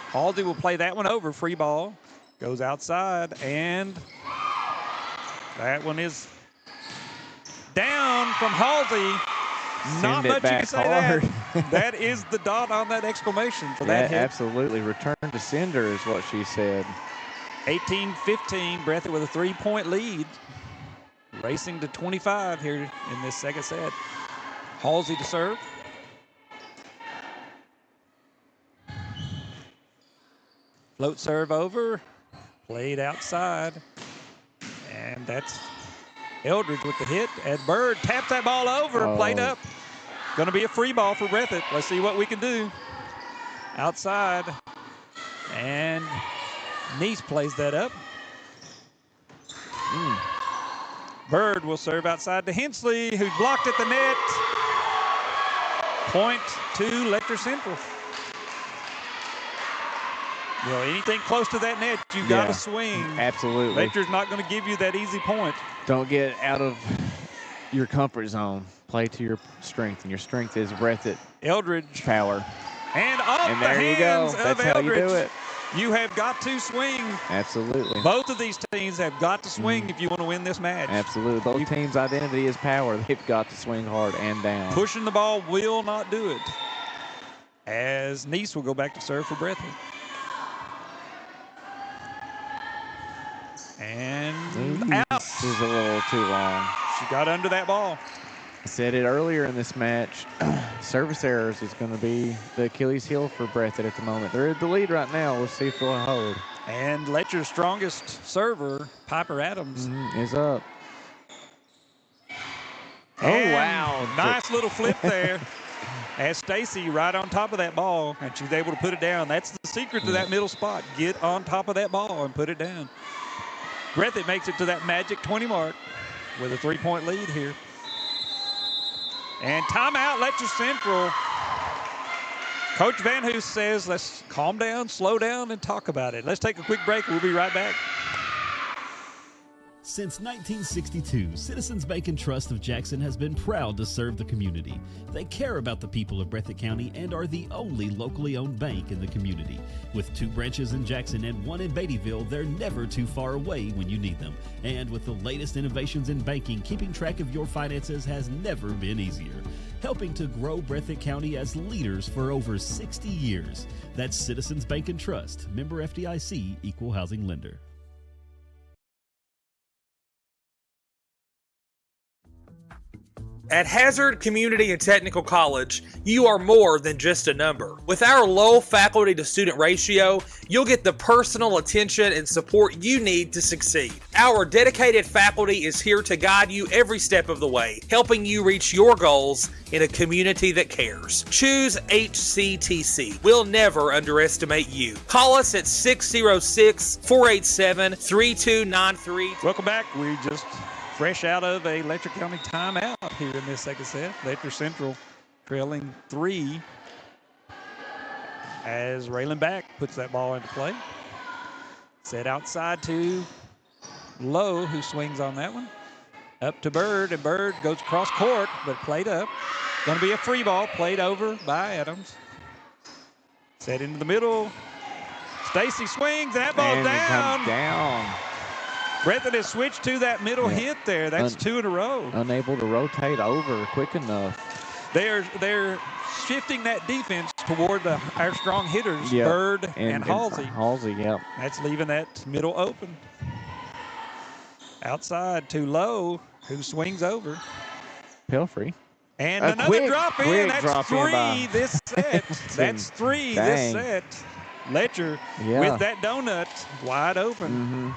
Halsey will play that one over. Free ball goes outside, and that one is down from Halsey. Not much you can say that. That is the dot on that exclamation for that hit. Absolutely. Return to sender is what she said. 18-15, Breathitt with a 3-point lead. Racing to 25 here in this second set. Halsey to serve. Float serve over, played outside, and that's Eldridge with the hit. And Bird taps that ball over, played up. Going to be a free ball for Breathitt. Let's see what we can do. Outside, and Nice plays that up. Bird will serve outside to Hensley, who blocked at the net. Point to Letcher Central. You know, anything close to that net, you've got to swing. Absolutely. Letcher's not going to give you that easy point. Don't get out of your comfort zone. Play to your strength, and your strength is Breathitt. Eldridge. Power. And off and the there hands you go. That's of how Eldridge. you do it. You have got to swing. Absolutely. Both of these teams have got to swing if you want to win this match. Absolutely. Both teams' identity is power. They've got to swing hard and down. Pushing the ball will not do it. As Nice will go back to serve for Breathitt. And out. This is a little too long. She got under that ball. I said it earlier in this match. Service errors is going to be the Achilles heel for Breathitt at the moment. They're at the lead right now. We'll see if they'll hold. And Letcher's strongest server, Piper Adams, is up. And oh, wow. Nice little flip there. As Stacy right on top of that ball, and she's able to put it down. That's the secret to that middle spot. Get on top of that ball and put it down. Breathitt makes it to that magic 20 mark with a 3-point lead here. And timeout, Letcher Central. Coach Van Hoos says, let's calm down, slow down, and talk about it. Let's take a quick break. We'll be right back. Since 1962, Citizens Bank and Trust of Jackson has been proud to serve the community. They care about the people of Breathitt County and are the only locally owned bank in the community. With 2 branches in Jackson and 1 in Beattyville, they're never too far away when you need them. And with the latest innovations in banking, keeping track of your finances has never been easier. Helping to grow Breathitt County as leaders for over 60 years. That's Citizens Bank and Trust, member FDIC, equal housing lender. At Hazard Community and Technical College, you are more than just a number. With our low faculty to student ratio, you'll get the personal attention and support you need to succeed. Our dedicated faculty is here to guide you every step of the way, helping you reach your goals in a community that cares. Choose HCTC. We'll never underestimate you. Call us at 606-487-3293. Welcome back. We just fresh out of a Letcher County timeout here in this second set. Letcher Central trailing 3 as Raylan Back puts that ball into play. Set outside to Lowe, who swings on that one. Up to Bird, and Bird goes across court, but played up. Going to be a free ball, played over by Adams. Set into the middle. Stacy swings, and that ball's And it down. comes down. Breathitt has switched to that middle hit there. That's 2 in a row. Unable to rotate over quick enough. They're shifting that defense toward our strong hitters, Yep. Bird and Halsey. Halsey, yep. That's leaving that middle open. Outside to Lowe, who swings over. Pelfrey. And A another quick drop in. That's drop in 3 by- this set. That's 3 this set. Letcher with that donut wide open.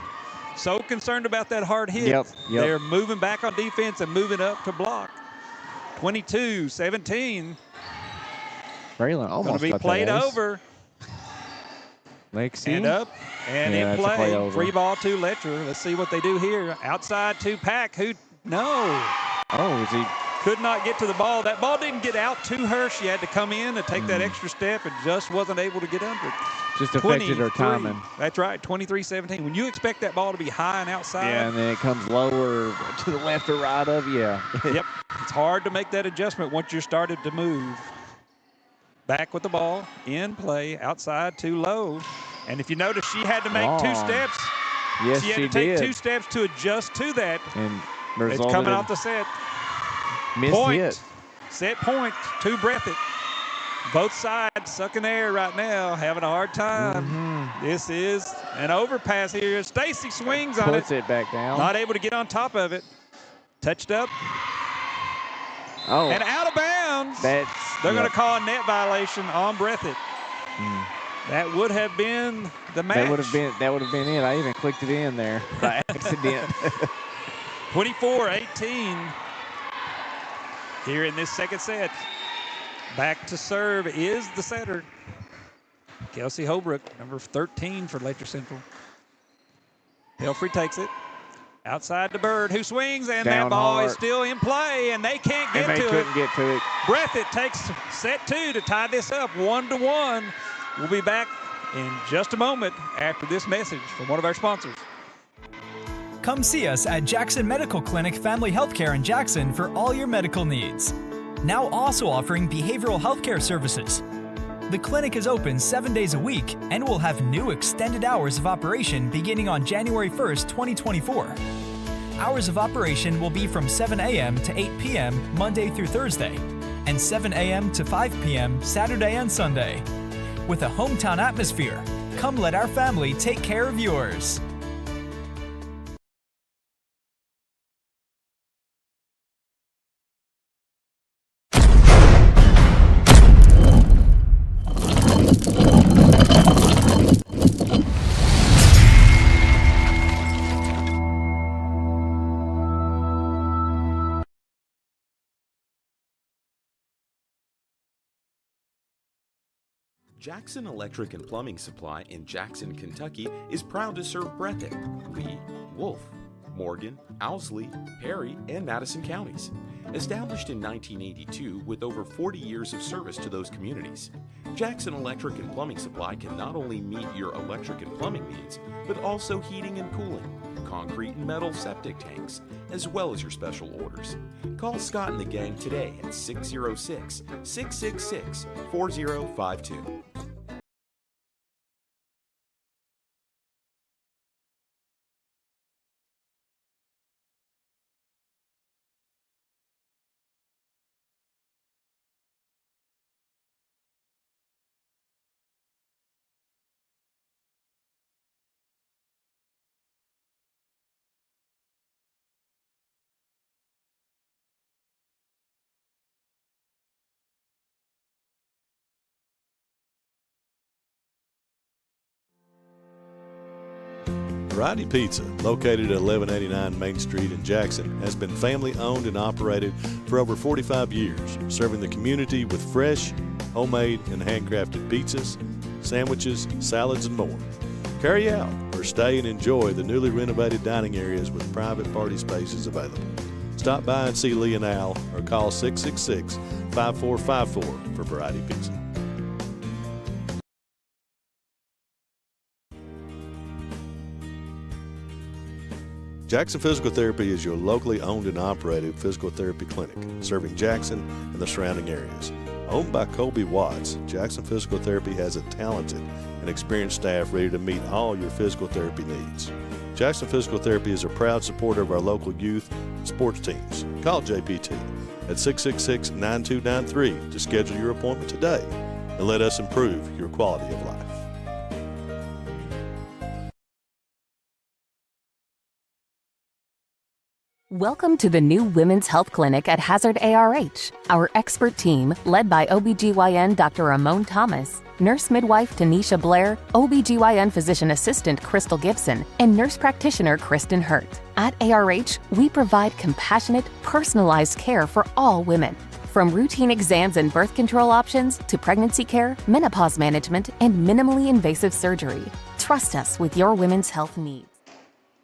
So concerned about that hard hit. Yep. They're moving back on defense and moving up to block. 22-17. Raylan almost Going to be got played that ace. over. Lexi. And up. And in that's a play. over. Free ball to Letcher. Let's see what they do here. Outside to Pack, who, no. Oh, is he? Could not get to the ball. That ball didn't get out to her. She had to come in and take that extra step and just wasn't able to get under it. Just affected her 23. timing. That's right, 23-17. When you expect that ball to be high and outside. Yeah, and then it comes lower to the left or right of you. Yep. It's hard to make that adjustment once you're started to move. Back with the ball, in play, outside to Lowe. And if you notice, she had to make 2 steps. Yes, she had she to take did. 2 steps to adjust to that. And It's resulted coming in off the set. missed Point. hit. Set point to Breathitt. Both sides sucking air right now, having a hard time. This is an overpass here. Stacy swings on Puts it back down. Not able to get on top of it. Touched up. Oh. And out of bounds. They're going to call a net violation on Breathitt. That would have been the match. That would have been it. I even clicked it in there by accident. 24-18 here in this second set. Back to serve is the setter, Kelsey Holbrook, number 13 for Letcher Central. Pelfrey takes it. Outside to Bird, who swings, and Down that ball hard. is still in play, and they can't get And they to couldn't it. get to it. Breathitt takes set 2 to tie this up 1-1. We'll be back in just a moment after this message from one of our sponsors. Come see us at Jackson Medical Clinic Family Healthcare in Jackson for all your medical needs. Now also offering behavioral healthcare services. The clinic is open 7 days a week and will have new extended hours of operation beginning on January 1st, 2024. Hours of operation will be from 7 a.m. to 8 p.m. Monday through Thursday, and 7 a.m. to 5 p.m. Saturday and Sunday. With a hometown atmosphere, come let our family take care of yours. Jackson Electric and Plumbing Supply in Jackson, Kentucky is proud to serve Breathitt, Lee, Wolf, Morgan, Owsley, Perry, and Madison counties. Established in 1982 with over 40 years of service to those communities, Jackson Electric and Plumbing Supply can not only meet your electric and plumbing needs, but also heating and cooling, concrete and metal septic tanks, as well as your special orders. Call Scott and the gang today at 606-666-4052. Variety Pizza, located at 1189 Main Street in Jackson, has been family owned and operated for over 45 years, serving the community with fresh, homemade, and handcrafted pizzas, sandwiches, salads, and more. Carry out or stay and enjoy the newly renovated dining areas with private party spaces available. Stop by and see Lee and Al or call 666-5454 for Variety Pizza. Jackson Physical Therapy is your locally owned and operated physical therapy clinic, serving Jackson and the surrounding areas. Owned by Colby Watts, Jackson Physical Therapy has a talented and experienced staff ready to meet all your physical therapy needs. Jackson Physical Therapy is a proud supporter of our local youth and sports teams. Call JPT at 666-9293 to schedule your appointment today and let us improve your quality of life. Welcome to the new Women's Health Clinic at Hazard ARH. Our expert team, led by OBGYN Dr. Ramon Thomas, nurse midwife Tanisha Blair, OBGYN physician assistant Crystal Gibson, and nurse practitioner Kristen Hurt. At ARH, we provide compassionate, personalized care for all women. From routine exams and birth control options to pregnancy care, menopause management, and minimally invasive surgery. Trust us with your women's health needs.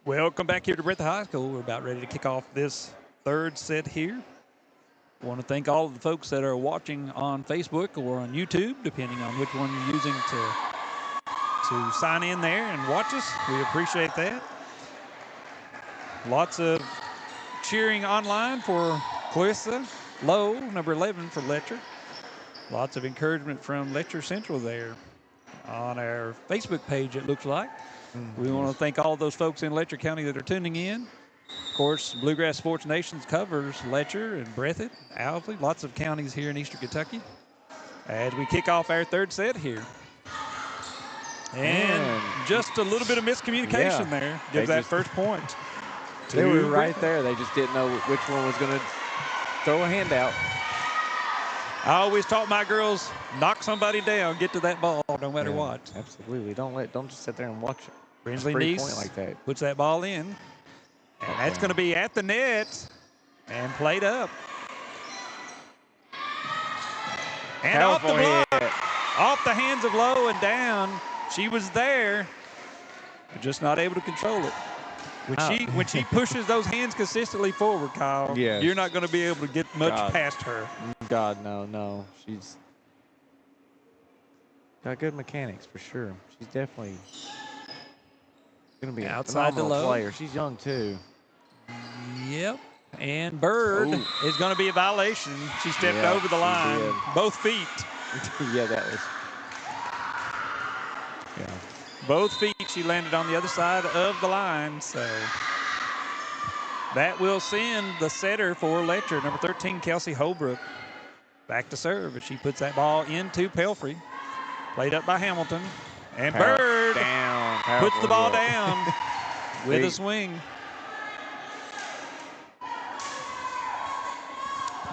Welcome back here to Breathitt High School. We're about ready to kick off this third set here. I want to thank all of the folks that are watching on Facebook or on YouTube, depending on which one you're using to sign in there and watch us. We appreciate that. Lots of cheering online for Clarissa Lowe, number 11 for Letcher. Lots of encouragement from Letcher Central there on our Facebook page, it looks like. We want to thank all those folks in Letcher County that are tuning in. Of course, Bluegrass Sports Nations covers Letcher and Breathitt, Owsley, lots of counties here in Eastern Kentucky. As we kick off our third set here. And just a little bit of miscommunication there gives that first point. They were right there. They just didn't know which one was going to throw a hand out. I always taught my girls, knock somebody down, get to that ball no matter what. Absolutely. Don't just sit there and watch it. Brinsley Neese like that. puts that ball in. And that's going to be at the net and played up. And off the block, off the hands of Lowe and down. She was there, but just not able to control it. When she pushes those hands consistently forward, Kyle, you're not going to be able to get much past her. God, no. She's got good mechanics for sure. She's definitely going to be outside the low player. She's young too. Yep. And Bird is going to be a violation. She stepped over the line, both feet. That was. Both feet, she landed on the other side of the line, so that will send the setter for Letcher, number 13, Kelsey Holbrook, back to serve. But she puts that ball into Pelfrey, played up by Hamilton, and Bird puts the ball down with a swing.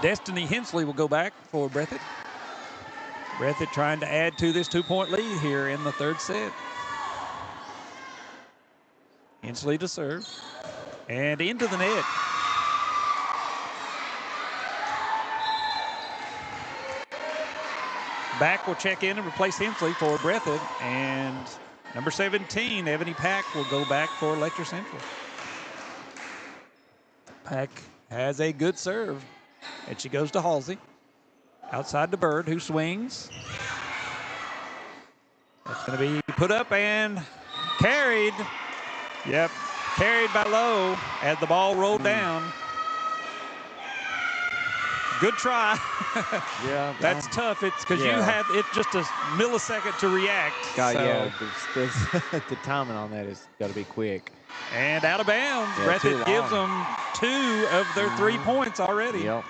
Destiny Hensley will go back for Breathitt. Breathitt trying to add to this 2-point lead here in the third set. Hensley to serve. And into the net. Back will check in and replace Hensley for Breathitt. And number 17, Ebony Pack, will go back for Letcher Central. Pack has a good serve. And she goes to Halsey. Outside to Bird, who swings. That's going to be put up and carried. Yep, carried by Lowe as the ball rolled down. Good try. That's tough. It's because you have it just a millisecond to react. The timing on that has got to be quick. And out of bounds. Breathitt gives them 2 of their 3 points already. Yep.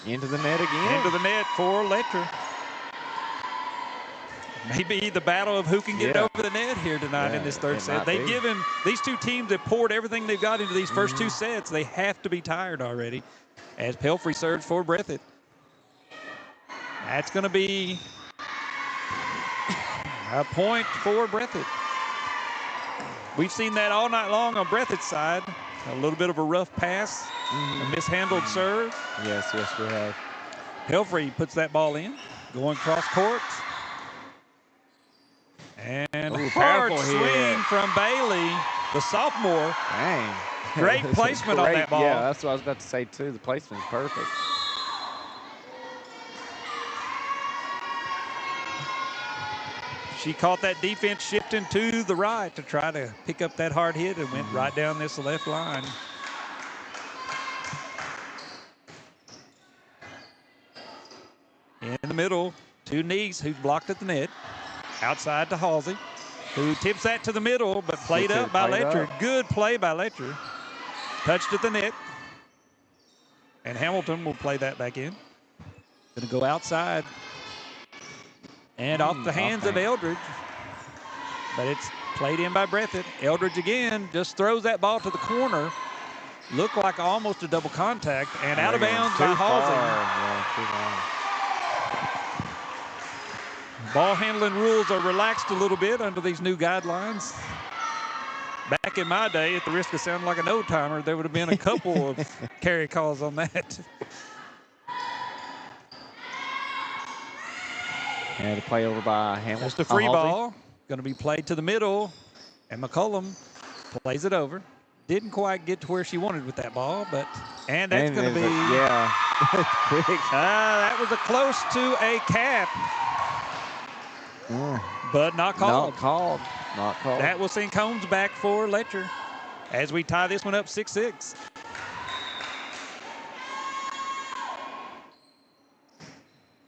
Into the net again. Into the net for Letcher. Maybe the battle of who can get it over the net here tonight in this third set. They've given these two teams that poured everything they've got into these first 2 sets. They have to be tired already as Pelfrey serves for Breathitt. That's going to be a point for Breathitt. We've seen that all night long on Breathitt's side. A little bit of a rough pass, a mishandled serve. Yes, we have. Helfrey puts that ball in, going cross court. And hard swing from Bailey, the sophomore. Dang. Great placement on that ball. Yeah, that's what I was about to say, too. The placement's perfect. She caught that defense shifting to the right to try to pick up that hard hit and went right down this left line. In the middle, to Neese, who's blocked at the net. Outside to Halsey, who tips that to the middle, but played up by Letcher. Good play by Letcher. Touched at the net. And Hamilton will play that back in. Going to go outside. And off the hands of Eldridge. But it's played in by Breathitt. Eldridge again just throws that ball to the corner. Looked like almost a double contact. And out of bounds by Halsey. Yeah, too long. Ball handling rules are relaxed a little bit under these new guidelines. Back in my day, at the risk of sounding like an old-timer, there would have been a couple of carry calls on that. And a play over by Hamilton. Just a free ball. Going to be played to the middle. And McCollum plays it over. Didn't quite get to where she wanted with that ball, but and that's going to be quick. That was a close to a cap. But not called. Not called. That will send Combs back for Letcher as we tie this one up 6-6.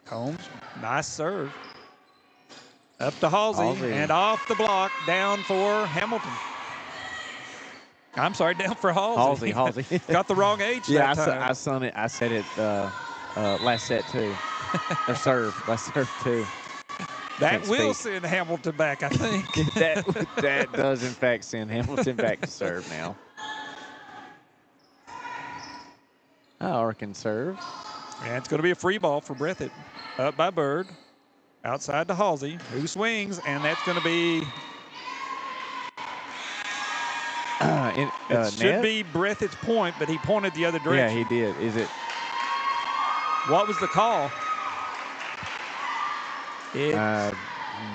Combs, nice serve. Up to Halsey and off the block, down for Hamilton. I'm sorry, down for Halsey. Halsey. Got the wrong age that time. I said it last set too. Or serve, last serve too. That will send Hamilton back, I think. that does, in fact, send Hamilton back to serve now. Arkin serves. And it's going to be a free ball for Breathitt. Up by Bird. Outside to Halsey, who swings, and that's going to be... it should be Breathitt's point, but he pointed the other direction. Yeah, he did. Is it? What was the call?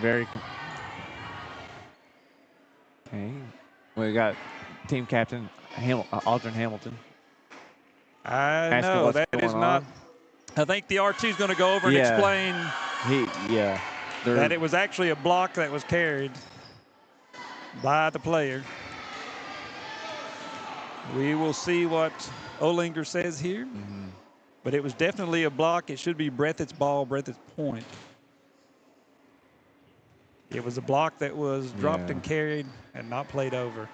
Very. Okay. We got team captain Aldrin Hamilton. I know that is not. I think the R2 is going to go over and explain. That it was actually a block that was carried by the player. We will see what Olinger says here. But it was definitely a block. It should be Breathitt's ball, Breathitt's point. It was a block that was dropped and carried and not played over.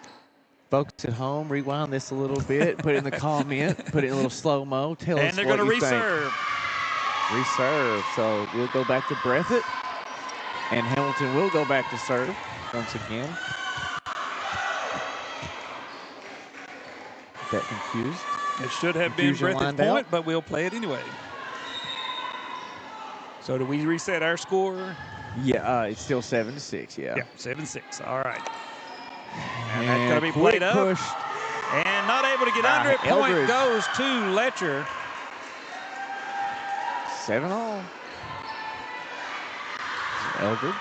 Folks at home, rewind this a little bit, put it in the comment, put it in a little slow-mo. Tell us what you think. And they're going to reserve. Reserve. So we'll go back to Breathitt. And Hamilton will go back to serve once again. That confused. It should have been Breathitt's point, but we'll play it anyway. So do we reset our score? Yeah, it's still 7-6, yeah. Yeah, 7-6. All right. And that's going to be played up. Push. And not able to get under it. Point goes to Letcher. 7-all. Eldridge.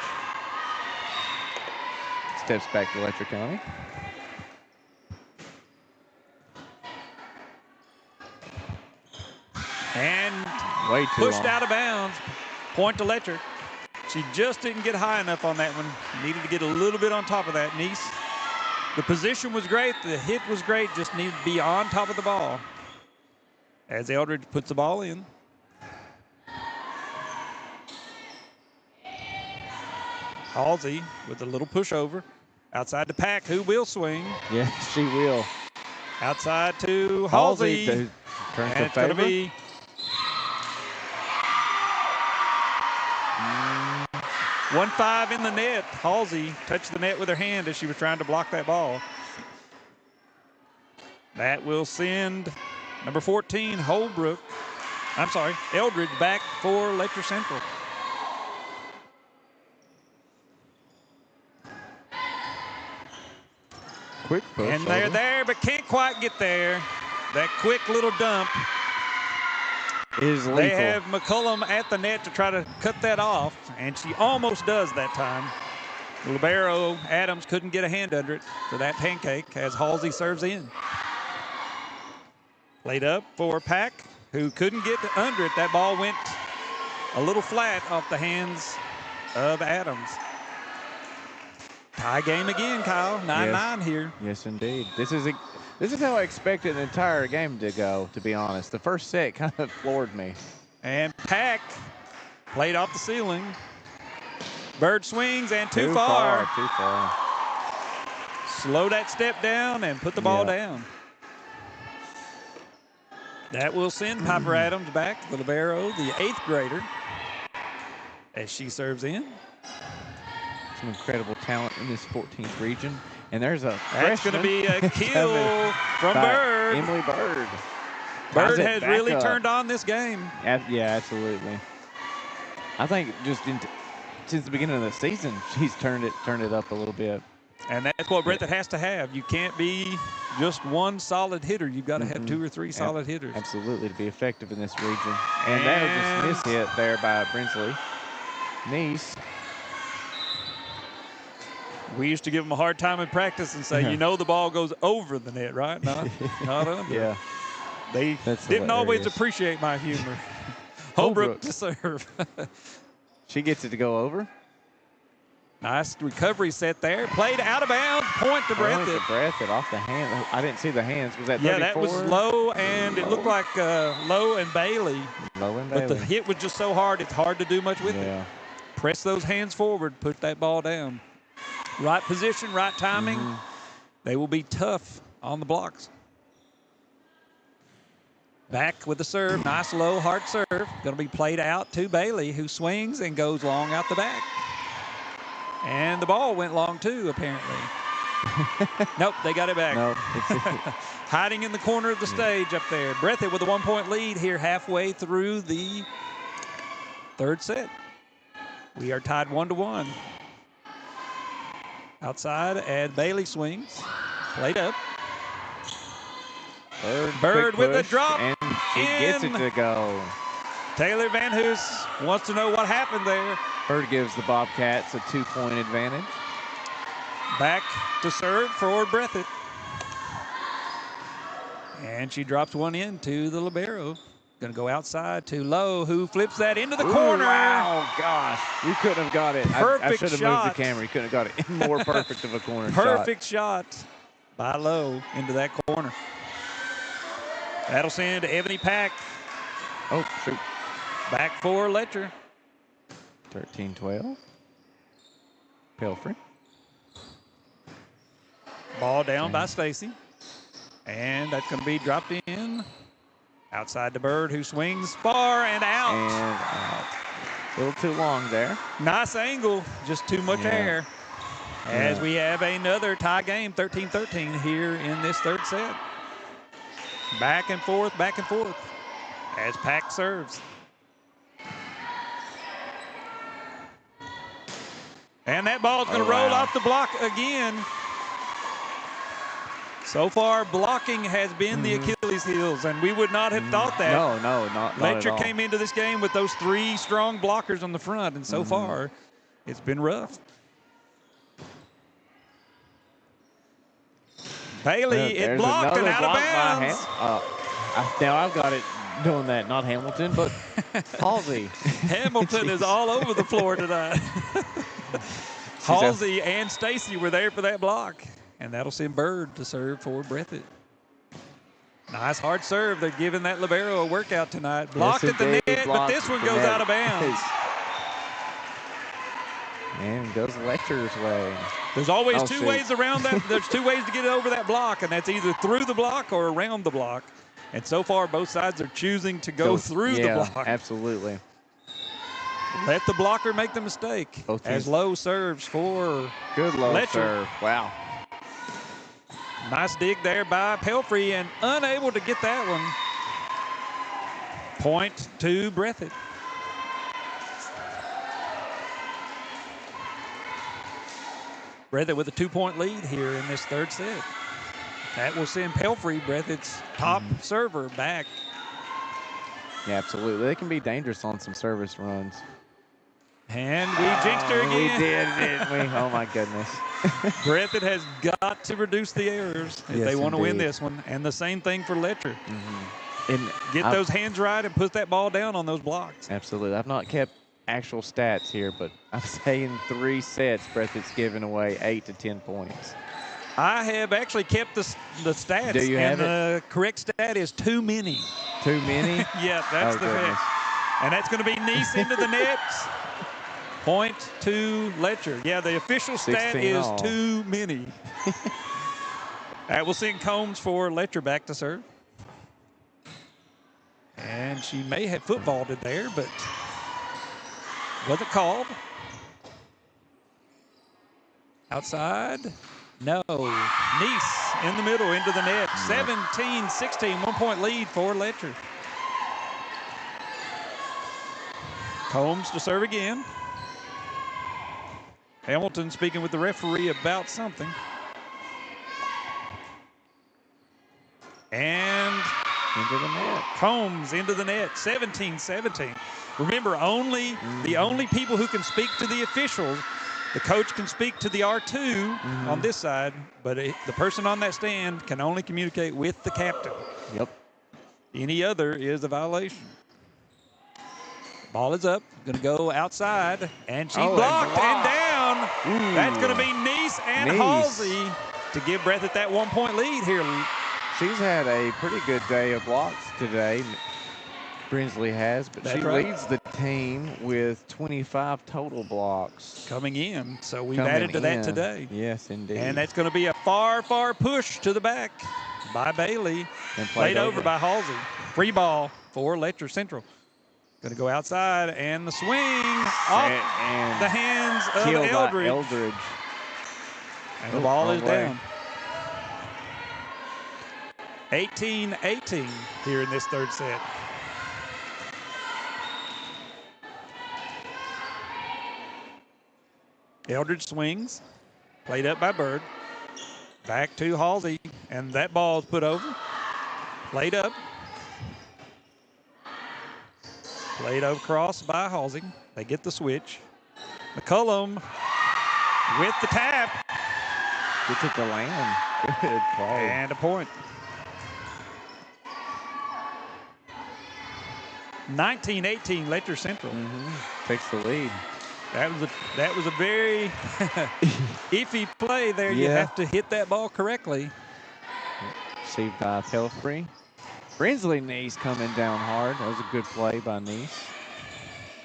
Steps back to Letcher County. And way too pushed long. out of bounds. Point to Letcher. She just didn't get high enough on that one. Needed to get a little bit on top of that. Neese. The position was great. The hit was great. Just needed to be on top of the ball. As Eldridge puts the ball in. Halsey with a little pushover. Outside to Pack, who will swing. Yeah, she will. Outside to Halsey. Turns and it's going to be 1-5 in the net. Halsey touched the net with her hand as she was trying to block that ball. That will send number 14, Holbrook, I'm sorry, Eldridge back for Letcher Central. Quick push. And they're there, but can't quite get there. That quick little dump. Is lethal. They have McCullum at the net to try to cut that off, and she almost does that time. Libero Adams couldn't get a hand under it for that pancake as Halsey serves in. Played up for Pack, who couldn't get under it. That ball went a little flat off the hands of Adams. Tie game again, Kyle. 9-9 here. Yes, indeed. This is how I expected the entire game to go, to be honest. The first set kind of floored me. And Pack played off the ceiling. Bird swings and too far. Too far. Slow that step down and put the ball down. That will send Piper Adams back, the libero, the 8th grader, as she serves in. Some incredible talent in this 14th region. And there's a That's going to be a kill from Bird. Emily Bird. Bird has really turned on this game. Yeah, absolutely. I think just since the beginning of the season, she's turned it up a little bit. And that's what Breathitt has to have. You can't be just one solid hitter. You've got to have 2 or 3 solid hitters. Absolutely, to be effective in this region. And that was just mishit there by Brinsley. Nice. We used to give them a hard time in practice and say, you know the ball goes over the net, right? Not under. Yeah. They didn't always appreciate my humor. Holbrook to serve. She gets it to go over. Nice recovery set there. Played out of bounds. Point to Breathitt. Breathitt off the hand. I didn't see the hands. Was that 34? Yeah, that was Lowe, and it looked like Lowe and Bailey. But the hit was just so hard, it's hard to do much with it. Press those hands forward. Put that ball down. Right position, right timing. They will be tough on the blocks. Back with the serve. Nice low, hard serve. Going to be played out to Bailey, who swings and goes long out the back. And the ball went long, too, apparently. Nope, they got it back. Nope. Hiding in the corner of the stage up there. Breathitt with a 1-point lead here halfway through the 3rd set. We are tied 1-1. Outside, and Bailey swings. Played up. Bird with a drop. And she gets it to go. Taylor Van Hoos wants to know what happened there. Bird gives the Bobcats a 2-point advantage. Back to serve for Breathitt. And she drops one into the libero. Going to go outside to Lowe, who flips that into the corner. Wow, gosh. You couldn't have got it. Perfect I should have shot. moved the camera. You couldn't have got it more perfect of a corner Perfect shot by Lowe into that corner. That'll send Ebony Pack. Oh, shoot. Back for Letcher. 13-12. Pelfrey. Ball down by Stacy. And that's going to be dropped in. Outside the Bird, who swings far and out. And out. A little too long there. Nice angle, just too much air. As we have another tie game, 13-13 here in this 3rd set. Back and forth, as Pack serves. And that ball's going to roll off the block again. So far, blocking has been the Achilles heels, and we would not have thought that. No, not Letcher at all. came into this game with those 3 strong blockers on the front, and so far, it's been rough. Bailey, it blocked and out of bounds. Now I've got it doing that, not Hamilton, but Halsey. Hamilton is all over the floor tonight. Halsey and Stacy were there for that block. And that'll send Bird to serve for Breathitt. Nice hard serve. They're giving that libero a workout tonight. Blocked at the net, but this one goes out of bounds. And goes Letcher's way. There's always 2 ways around that. There's 2 ways to get over that block, and that's either through the block or around the block. And so far, both sides are choosing to go through the block. Absolutely. Let the blocker make the mistake. As Lowe serves for Good low Letcher. serve. Wow. Nice dig there by Pelfrey, and unable to get that one. Point to Breathitt. Breathitt with a 2-point lead here in this third set. That will send Pelfrey, Breathitt's top server, back. Yeah, absolutely. They can be dangerous on some service runs. And we jinxed her again. We did, didn't we? Oh, my goodness. Breathitt has got to reduce the errors if they want to win this one. And the same thing for Letcher. And get those hands right and put that ball down on those blocks. Absolutely. I've not kept actual stats here, but I'm saying 3 sets, Breathitt's given away 8 to 10 points. I have actually kept the stats. Do you have it? The correct stat is too many. Too many? Yeah, that's the fact. And that's going to be Nice into the net. Point to Letcher. Yeah, the official stat is too many. That will send Combs for Letcher back to serve. And she may have footballed it there, but wasn't called. Outside. No. Nice in the middle into the net. 17-16, 1-point lead for Letcher. Combs to serve again. Hamilton speaking with the referee about something. And into the net. Combs into the net, 17-17. Remember, the only people who can speak to the officials, the coach can speak to the R2 on this side, but the person on that stand can only communicate with the captain. Yep. Any other is a violation. Ball is up, going to go outside, and she blocked and down. That's going to be Nice and Halsey to give Breathitt that 1-point lead here. She's had a pretty good day of blocks today. Brinsley has, but she leads the team with 25 total blocks. Coming in, so we've added to that today. Yes, indeed. And that's going to be a far push to the back by Bailey. And played over by Halsey. Free ball for Letcher Central. Going to go outside, and the swing off the hands of Eldridge. And the ball is down. 18-18 here in this third set. Eldridge swings, played up by Bird. Back to Halsey, and that ball is put over. Played up. Played across by Halsey. They get the switch. McCullum with the tap. Gets it to land. Good play. And a point. 19-18, Letcher Central. Takes the lead. That was a very iffy play there. You have to hit that ball correctly. Received by Pelfrey. Brinsley Nice coming down hard. That was a good play by Nice.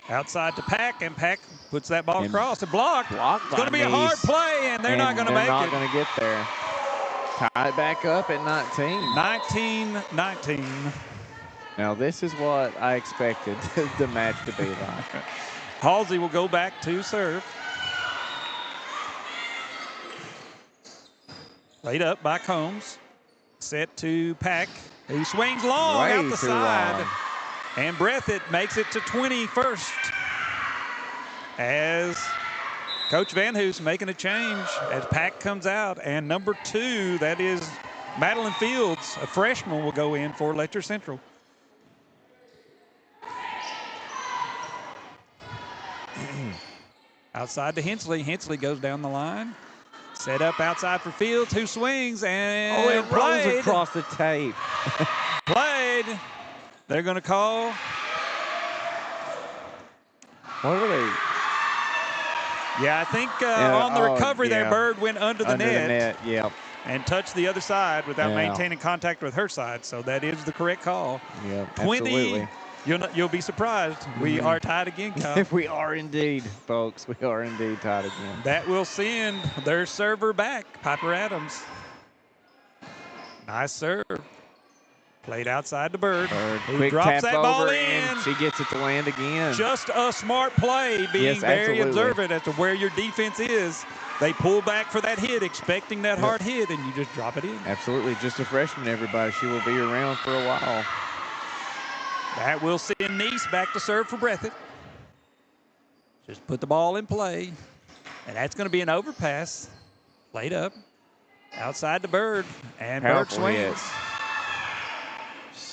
Outside to Pack, and Pack puts that ball across. A block. Blocked it's going to be a hard play, and they're not going to make it. They're not going to get there. Tie it back up at 19. 19-19. Now, this is what I expected the match to be like. Halsey will go back to serve. Laid up by Combs. Set to Pack, who swings long out the side. And Breathitt makes it to 20 first. As Coach Van Hoos making a change as Pack comes out. And number 2, that is Madeline Fields, a freshman, will go in for Letcher Central. Outside to Hensley. Hensley goes down the line. Set up outside for Fields, who swings and it rolls across the tape. Played. They're going to call. What are they? Yeah, I think on the recovery there, Bird went under the net. Yep. And touched the other side without maintaining contact with her side. So that is the correct call. Yeah, 20. absolutely. You'll be surprised. We are tied again, Kyle. We are indeed, folks. We are indeed tied again. That will send their server back, Piper Adams. Nice serve. Played outside to Bird. Who drops that ball in. She gets it to land again. Just a smart play, being very observant as to where your defense is. They pull back for that hit, expecting that hard hit, and you just drop it in. Absolutely. Just a freshman, everybody. She will be around for a while. That will send Nice back to serve for Breathitt. Just put the ball in play. And that's going to be an overpass. Played up. Outside the Bird. And Bird swings.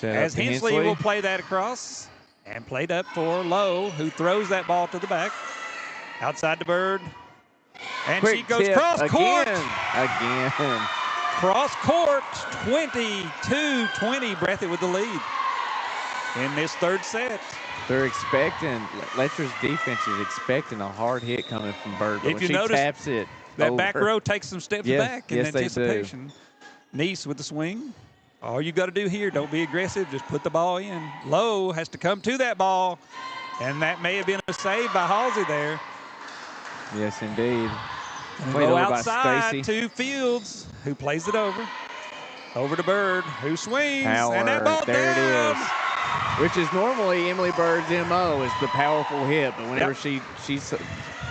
As Hensley will play that across. And played up for Lowe, who throws that ball to the back. Outside the Bird. And Quick she goes tip cross court. Again. Cross court, 22-20. Breathitt with the lead in this third set. They're expecting, Letcher's defense is expecting a hard hit coming from Bird. But If when you she notice, taps it that over, back row takes some steps back in anticipation. Nice with the swing. All you got to do here, don't be aggressive, just put the ball in. Lowe has to come to that ball, and that may have been a save by Halsey there. Yes, indeed. Go outside to Fields, who plays it over. Over to Bird, who swings, Power. and that ball there down. It is. Which is normally Emily Bird's MO, is the powerful hit, but whenever she's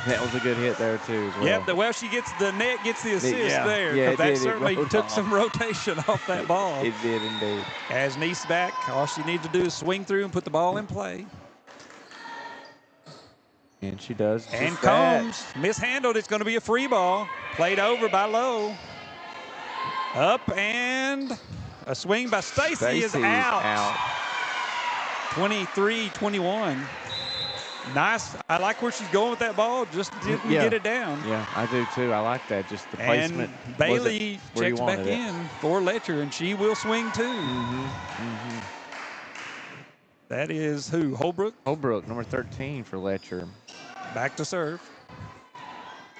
that was a good hit there too as well. Yep, she gets the net, gets the assist there. Yeah, that certainly took some rotation off that ball. It did indeed. As Nice back, all she needs to do is swing through and put the ball in play. And she does. And Combs mishandled. It's going to be a free ball. Played over by Lowe. Up and a swing by Stacy is out. 23-21. Nice. I like where she's going with that ball. Just didn't get it down. Yeah, I do too. I like that. Just the placement. And Bailey checks back in for Letcher, and she will swing too. That is who? Holbrook? Holbrook, number 13 for Letcher. Back to serve.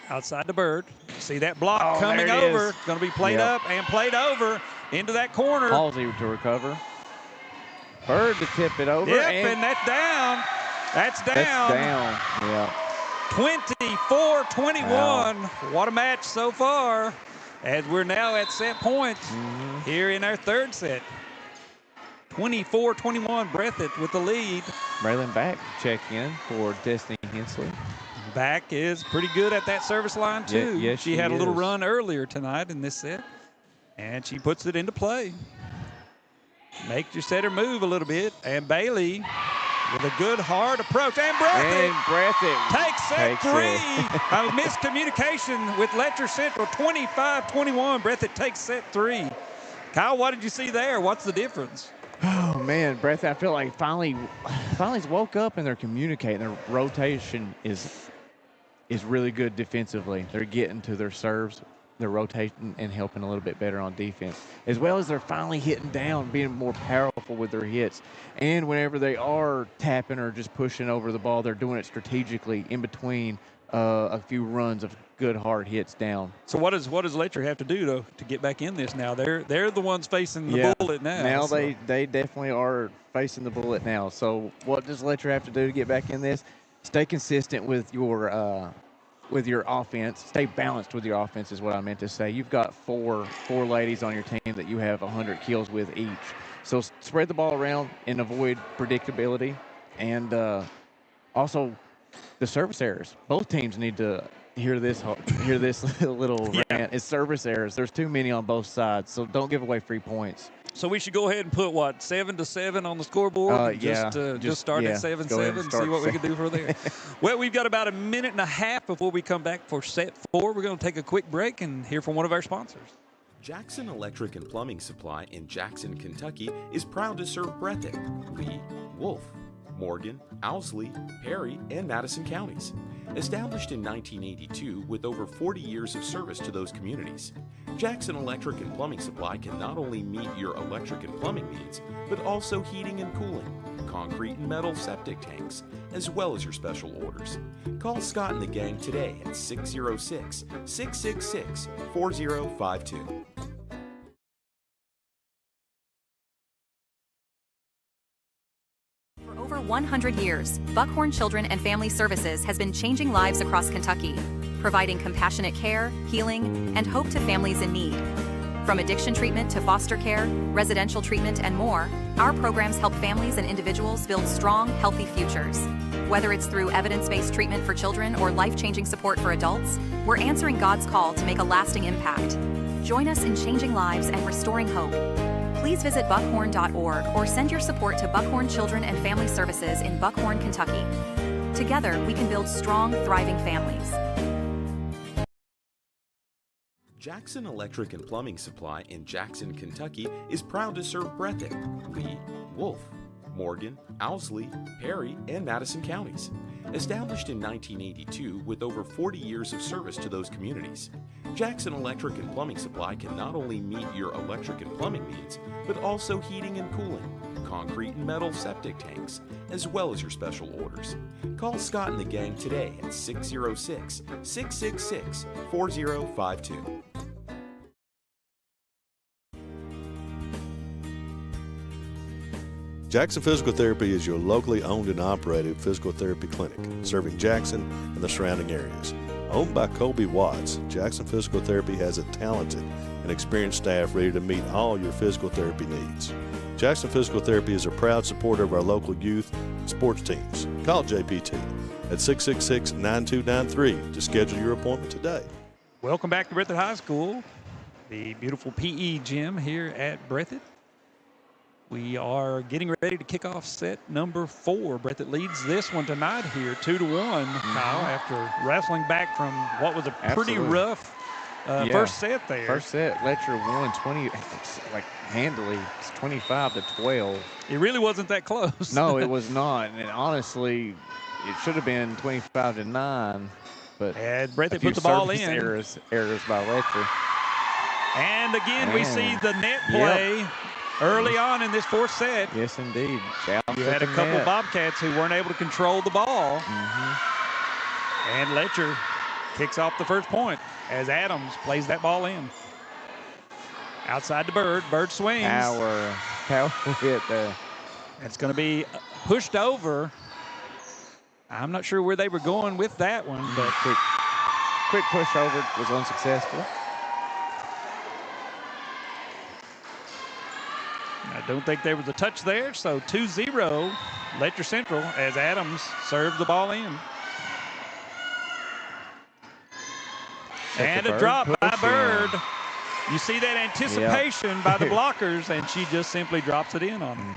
Outside the Bird. See that block coming over. It's going to be played up and played over into that corner. Halsey to recover. Bird to tip it over. Yep, and that's down. That's down. That's down. Yeah. 24-21. Wow. What a match so far. As we're now at set point here in our third set. 24-21, Breathitt with the lead. Braylon Back check in for Destiny Hensley. Back is pretty good at that service line too. Yes, she had a little run earlier tonight in this set, and she puts it into play. Makes your setter move a little bit, and Bailey with a good hard approach, and Breathitt takes set three. A miscommunication with Letcher Central, 25-21. Breathitt takes set three. Kyle, what did you see there? What's the difference? Oh man, Breathitt, I feel like finally woke up and they're communicating. Their rotation is really good defensively. They're getting to their serves, they're rotating and helping a little bit better on defense, as well as they're finally hitting down, being more powerful with their hits. And whenever they are tapping or just pushing over the ball, they're doing it strategically in between a few runs of good hard hits down. So what does Letcher have to do to get back in this now? They're the ones facing the bullet now. Now they definitely are facing the bullet now. So what does Letcher have to do to get back in this? Stay consistent with your offense. Stay balanced with your offense is what I meant to say. You've got four ladies on your team that you have 100 kills with each. So spread the ball around and avoid predictability. And also the service errors. Both teams need to hear this little rant. It's service errors. There's too many on both sides, so don't give away free points. So we should go ahead and put 7-7 on the scoreboard. Just start at 7-7. See what we can do from there. Well, we've got about a minute and a half before we come back for set 4. We're going to take a quick break and hear from one of our sponsors. Jackson Electric and Plumbing Supply in Jackson, Kentucky is proud to serve Breathitt, Lee, Wolf, Morgan, Owsley, Perry, and Madison counties. Established in 1982 with over 40 years of service to those communities, Jackson Electric and Plumbing Supply can not only meet your electric and plumbing needs, but also heating and cooling, concrete and metal septic tanks, as well as your special orders. Call Scott and the gang today at 606-666-4052. For over 100 years, Buckhorn Children and Family Services has been changing lives across Kentucky, providing compassionate care, healing, and hope to families in need. From addiction treatment to foster care, residential treatment, and more, our programs help families and individuals build strong, healthy futures. Whether it's through evidence-based treatment for children or life-changing support for adults, we're answering God's call to make a lasting impact. Join us in changing lives and restoring hope. please visit buckhorn.org or send your support to Buckhorn Children and Family Services in Buckhorn, Kentucky. Together, we can build strong, thriving families. Jackson Electric and Plumbing Supply in Jackson, Kentucky is proud to serve Breathitt, Lee, Wolf, Morgan, Owsley, Perry, and Madison counties. Established in 1982 with over 40 years of service to those communities, Jackson Electric and Plumbing Supply can not only meet your electric and plumbing needs, but also heating and cooling, concrete and metal septic tanks, as well as your special orders. Call Scott and the gang today at 606-666-4052. Jackson Physical Therapy is your locally owned and operated physical therapy clinic, serving Jackson and the surrounding areas. Owned by Colby Watts, Jackson Physical Therapy has a talented and experienced staff ready to meet all your physical therapy needs. Jackson Physical Therapy is a proud supporter of our local youth and sports teams. Call JPT at 666-9293 to schedule your appointment today. Welcome back to Breathitt High School, the beautiful PE gym here at Breathitt. We are getting ready to kick off set number 4. Breathitt leads this one tonight here, 2-1, Kyle, after wrestling back from what was a pretty rough first set there. First set, Letcher won 20, like handily. It's 25-12. It really wasn't that close. No, it was not. And honestly, it should have been 25-9. But Breathitt put the ball in. Errors by Letcher. And again, we see the net play. Early on in this fourth set. Yes, indeed. You had a couple of Bobcats who weren't able to control the ball. And Letcher kicks off the first point as Adams plays that ball in. Outside to Bird. Bird swings. Power hit there. It's going to be pushed over. I'm not sure where they were going with that one, but quick push over was unsuccessful. I don't think there was a touch there, so 2-0 Letcher Central as Adams served the ball in. And a drop by Bird. You see that anticipation by the blockers, and she just simply drops it in on him.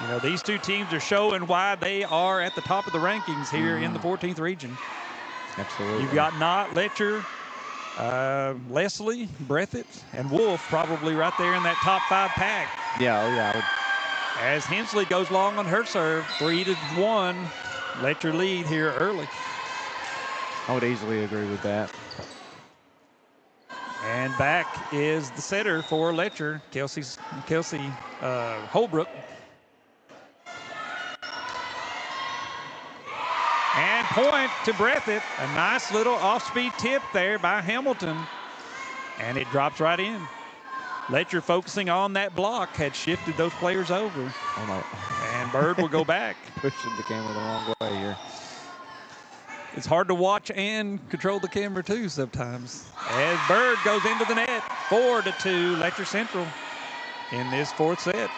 You know, these two teams are showing why they are at the top of the rankings here in the 14th region. Absolutely. You've got Knott, Letcher, Leslie, Breathitt, and Wolf probably right there in that top 5 pack. Yeah. As Hensley goes long on her serve, 3-1, Letcher lead here early. I would easily agree with that. And back is the setter for Letcher, Kelsey Holbrook. And point to Breathitt. A nice little off-speed tip there by Hamilton. And it drops right in. Letcher focusing on that block had shifted those players over. Oh no. And Bird will go back. Pushing the camera the wrong way here. It's hard to watch and control the camera too sometimes. As Bird goes into the net. 4-2 Letcher Central in this fourth set.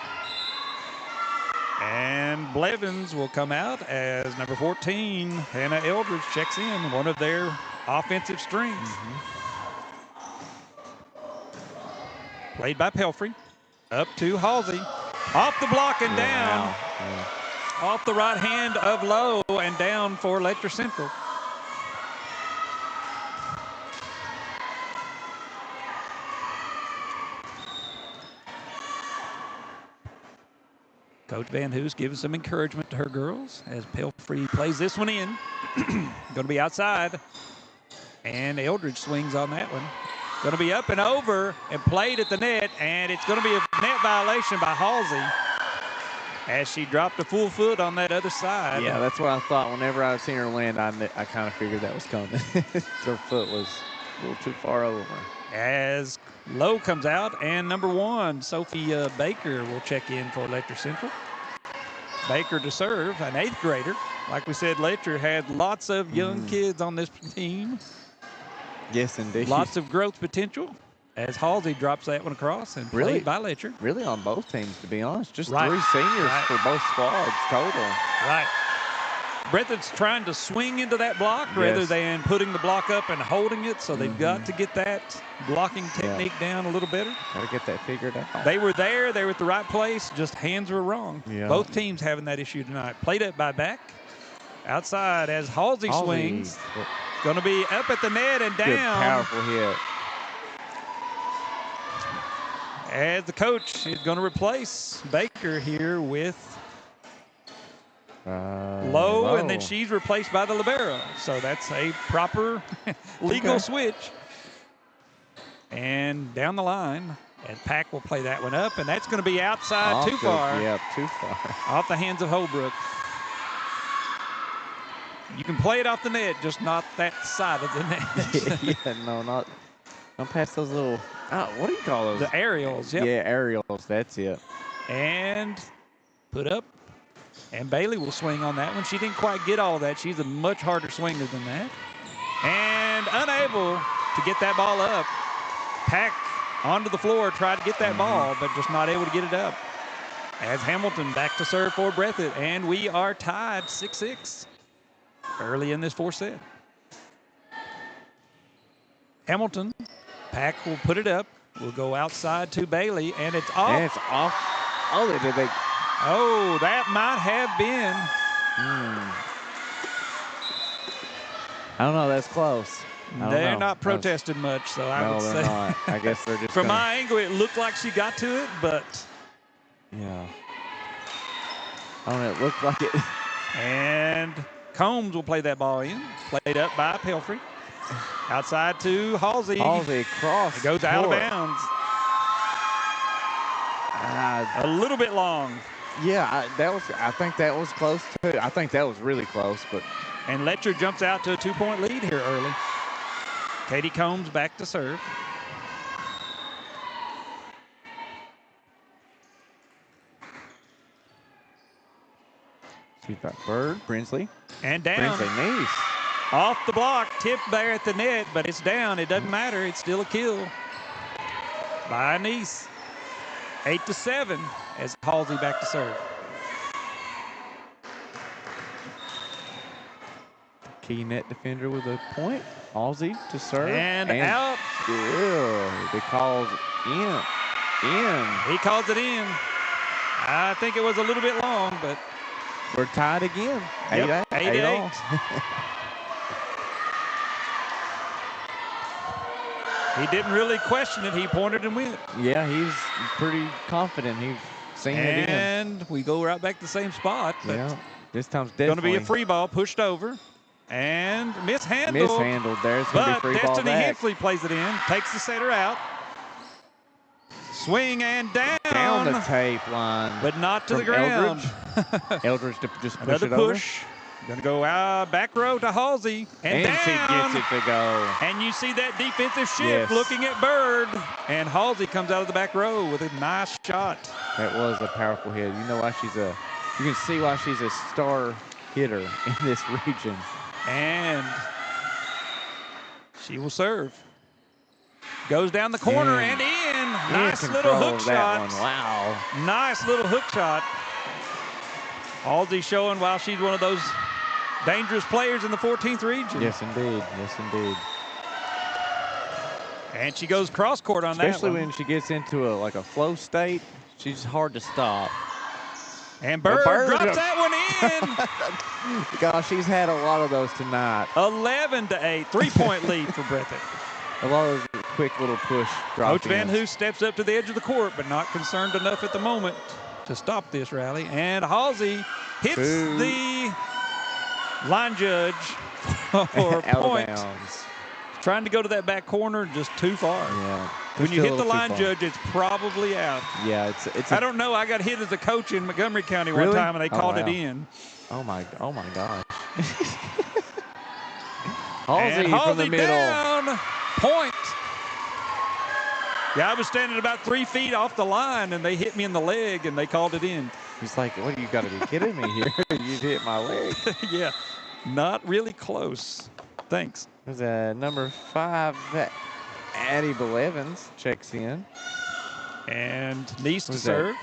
And Blevins will come out as number 14, Hannah Eldridge, checks in, one of their offensive strings. Played by Pelfrey. Up to Halsey. Off the block and down. Off the right hand of Lowe and down for Letcher Central. Coach Van Hoos gives some encouragement to her girls as Pelfrey plays this one in. Going to be outside. And Eldridge swings on that one. Going to be up and over and played at the net. And it's going to be a net violation by Halsey as she dropped a full foot on that other side. Yeah, that's what I thought. Whenever I've seen her land, I kind of figured that was coming. Her foot was a little too far over. As Lowe comes out, and number 1, Sophie Baker will check in for Letcher Central. Baker to serve, an 8th grader. Like we said, Letcher had lots of young kids on this team. Yes, indeed. Lots of growth potential as Halsey drops that one across and played by Letcher. Really on both teams, to be honest. Just 3 seniors for both squads total. Right. Breathitt's trying to swing into that block rather than putting the block up and holding it, so they've got to get that blocking technique down a little better. Got to get that figured out. They were there. They were at the right place. Just hands were wrong. Yeah. Both teams having that issue tonight. Played up by back. Outside as Halsey swings. Going to be up at the net and down. Good, powerful hit. As the coach is going to replace Baker here with Lowe, and then she's replaced by the libero. So that's a proper legal switch. And down the line, and Pack will play that one up, and that's going to be outside too far. Yep, too far. Off the hands of Holbrook. You can play it off the net, just not that side of the net. Yeah, no, not past those little, what do you call those? The aerials, yep. Yeah, aerials, that's it. And put up. And Bailey will swing on that one. She didn't quite get all of that. She's a much harder swinger than that. And unable to get that ball up. Pack onto the floor, tried to get that ball, but just not able to get it up. As Hamilton back to serve for Breathitt, and we are tied 6-6 early in this fourth set. Hamilton, Pack will put it up. We'll go outside to Bailey, and it's off. And it's off. Oh, they Oh, that might have been. I don't know. That's close. They're not protesting much, so I would say. Not. I guess they're just. From my angle, it looked like she got to it, but. Yeah. I don't know. It looked like it. And Combs will play that ball in. Played up by Pelfrey. Outside to Halsey. Halsey across. It goes out of bounds. A little bit long. Yeah, I think that was close too. I think that was really close, but. And Letcher jumps out to a 2-point lead here early. Katie Combs back to serve. She's got Bird, Brinsley. And down. Brinsley, nice. Off the block, tipped there at the net, but it's down. It doesn't matter. It's still a kill by Nice. 8-7 as Halsey back to serve. Key net defender with a point. Halsey to serve. And out. Yeah, they calls in. He calls it in. I think it was a little bit long, but. We're tied again. Yep, 8-8. He didn't really question it. He pointed and went. Yeah, he's pretty confident. He's seen it in. And we go right back to the same spot. Yeah, this time's definitely. Going to be a free ball pushed over. And mishandled. Mishandled. There's going to be free ball Destiny back. Hensley plays it in. Takes the setter out. Swing and down. Down the tape line. But not to the ground. Eldridge to just push Another it over. push. Going to go back row to Halsey. And down. She gets it to go. And you see that defensive shift looking at Bird. And Halsey comes out of the back row with a nice shot. That was a powerful hit. You know why you can see why she's a star hitter in this region. And she will serve. Goes down the corner and in. Nice little hook shot. Wow. Nice little hook shot. Halsey showing while she's one of those dangerous players in the 14th region. Yes, indeed. Yes, indeed. And she goes cross court on that one. Especially when she gets into a flow state, she's hard to stop. And Bird drops that one in. Gosh, she's had a lot of those tonight. 11-8, 3-point lead for Breathitt. A lot of those quick little push drops. Coach Van Hoos steps up to the edge of the court, but not concerned enough at the moment to stop this rally. And Halsey hits the line judge for a point. Trying to go to that back corner, just too far. Yeah. When you hit the line judge, it's probably out. Yeah, it's. I don't know. I got hit as a coach in Montgomery County one time, and they called it in. Oh my gosh. Halsey from the middle. Down. Point. Yeah, I was standing about 3 feet off the line, and they hit me in the leg, and they called it in. He's like, "What? You got to be kidding me here! You hit my leg." Yeah, not really close. Thanks. There's number 5, Addie Evans checks in. And Nice to serve.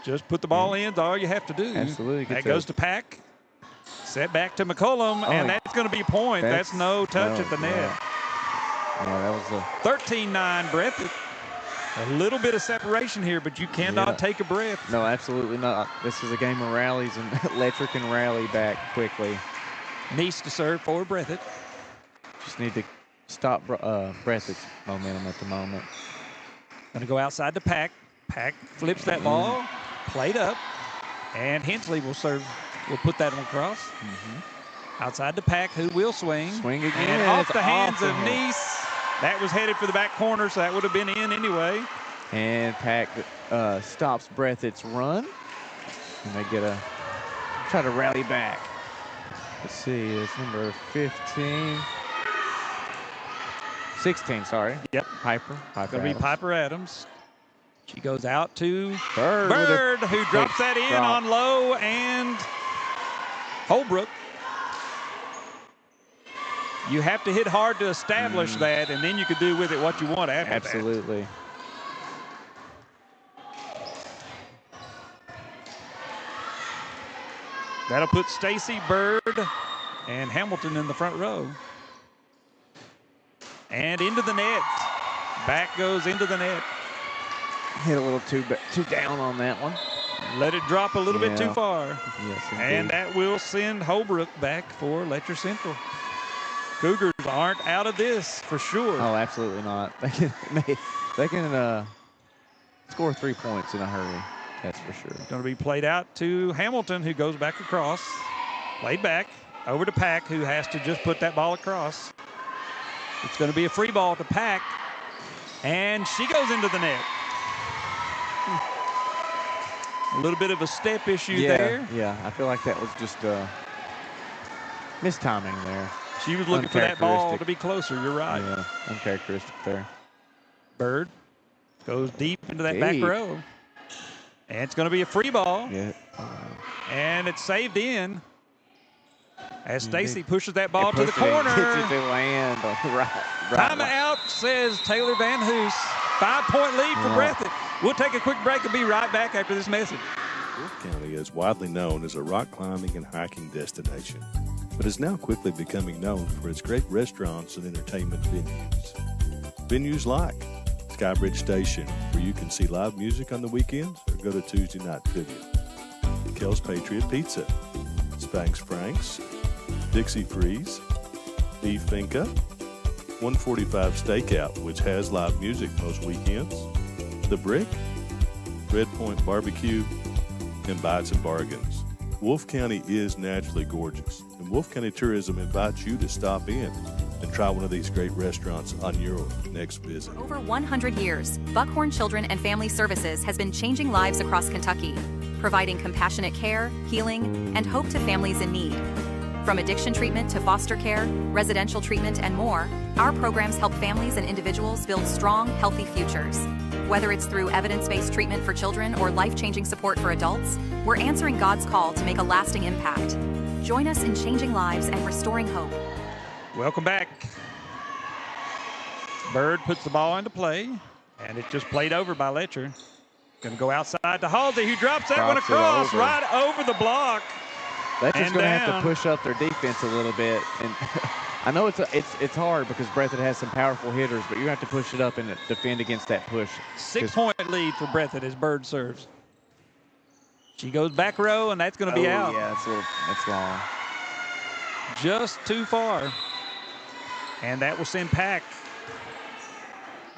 Just put the ball in. That's all you have to do. Absolutely. That goes to Pack. Set back to McCollum, and that's going to be a point. That's no touch at the net. Yeah, that was a 13-9 Breathitt. A little bit of separation here, but you cannot take a breath. No, absolutely not. This is a game of rallies, and Letcher can rally back quickly. Needs to serve for Breathitt. Just need to stop Breathitt's momentum at the moment. Going to go outside to Pack. Pack flips that ball, played up, and Hensley will serve. Will put that one across. Outside to Pack, who will swing. Swing again. And off the hands of Neese. That was headed for the back corner, so that would have been in anyway. And Pack stops Breathitt's run. And they get try to rally back. Let's see, it's number 15. 16, sorry. Yep. Piper It's going to be Piper Adams. She goes out to Bird who drops that in on low, and Holbrook. You have to hit hard to establish that, and then you can do with it what you want after that. Absolutely. That'll put Stacy, Bird, and Hamilton in the front row. And into the net. Back goes into the net. Hit a little too down on that one. Let it drop a little bit too far. Yes, indeed. And that will send Holbrook back for Letcher Central. Cougars aren't out of this for sure. Oh, absolutely not. They can score 3 points in a hurry. That's for sure. Going to be played out to Hamilton, who goes back across. Played back over to Pack, who has to just put that ball across. It's going to be a free ball to Pack, and she goes into the net. A little bit of a step issue there. Yeah, I feel like that was just mistiming there. She was looking for that ball to be closer. You're right. Yeah, uncharacteristic there. Bird goes deep into that back row. And it's going to be a free ball. Yeah. And it's saved in as Stacy pushes that ball to the corner. Gets it to land on the right. Timeout, says Taylor Van Hoos. 5-point lead for Breathitt. We'll take a quick break and be right back after this message. Wolfe County is widely known as a rock climbing and hiking destination, but is now quickly becoming known for its great restaurants and entertainment venues. Venues like Skybridge Station, where you can see live music on the weekends or go to Tuesday night trivia. Kel's Patriot Pizza, Spanx Franks, Dixie Freeze, Beef Finca, 145 Stakeout, which has live music most weekends, The Brick, Red Point Barbecue, and Bites and Bargains. Wolfe County is naturally gorgeous, and Wolfe County Tourism invites you to stop in and try one of these great restaurants on your next visit. For over 100 years, Buckhorn Children and Family Services has been changing lives across Kentucky, providing compassionate care, healing, and hope to families in need. From addiction treatment to foster care, residential treatment, and more, our programs help families and individuals build strong, healthy futures. Whether it's through evidence-based treatment for children or life-changing support for adults, we're answering God's call to make a lasting impact. Join us in changing lives and restoring hope. Welcome back. Bird puts the ball into play, and it just played over by Letcher. Going to go outside to Halsey, who drops that one across right over the block. Letcher's going to have to push up their defense a little bit. And I know it's hard because Breathitt has some powerful hitters, but you have to push it up and defend against that push. 6-point lead for Breathitt as Bird serves. She goes back row, and that's going to be out. Yeah, that's long. Just too far. And that will send Pack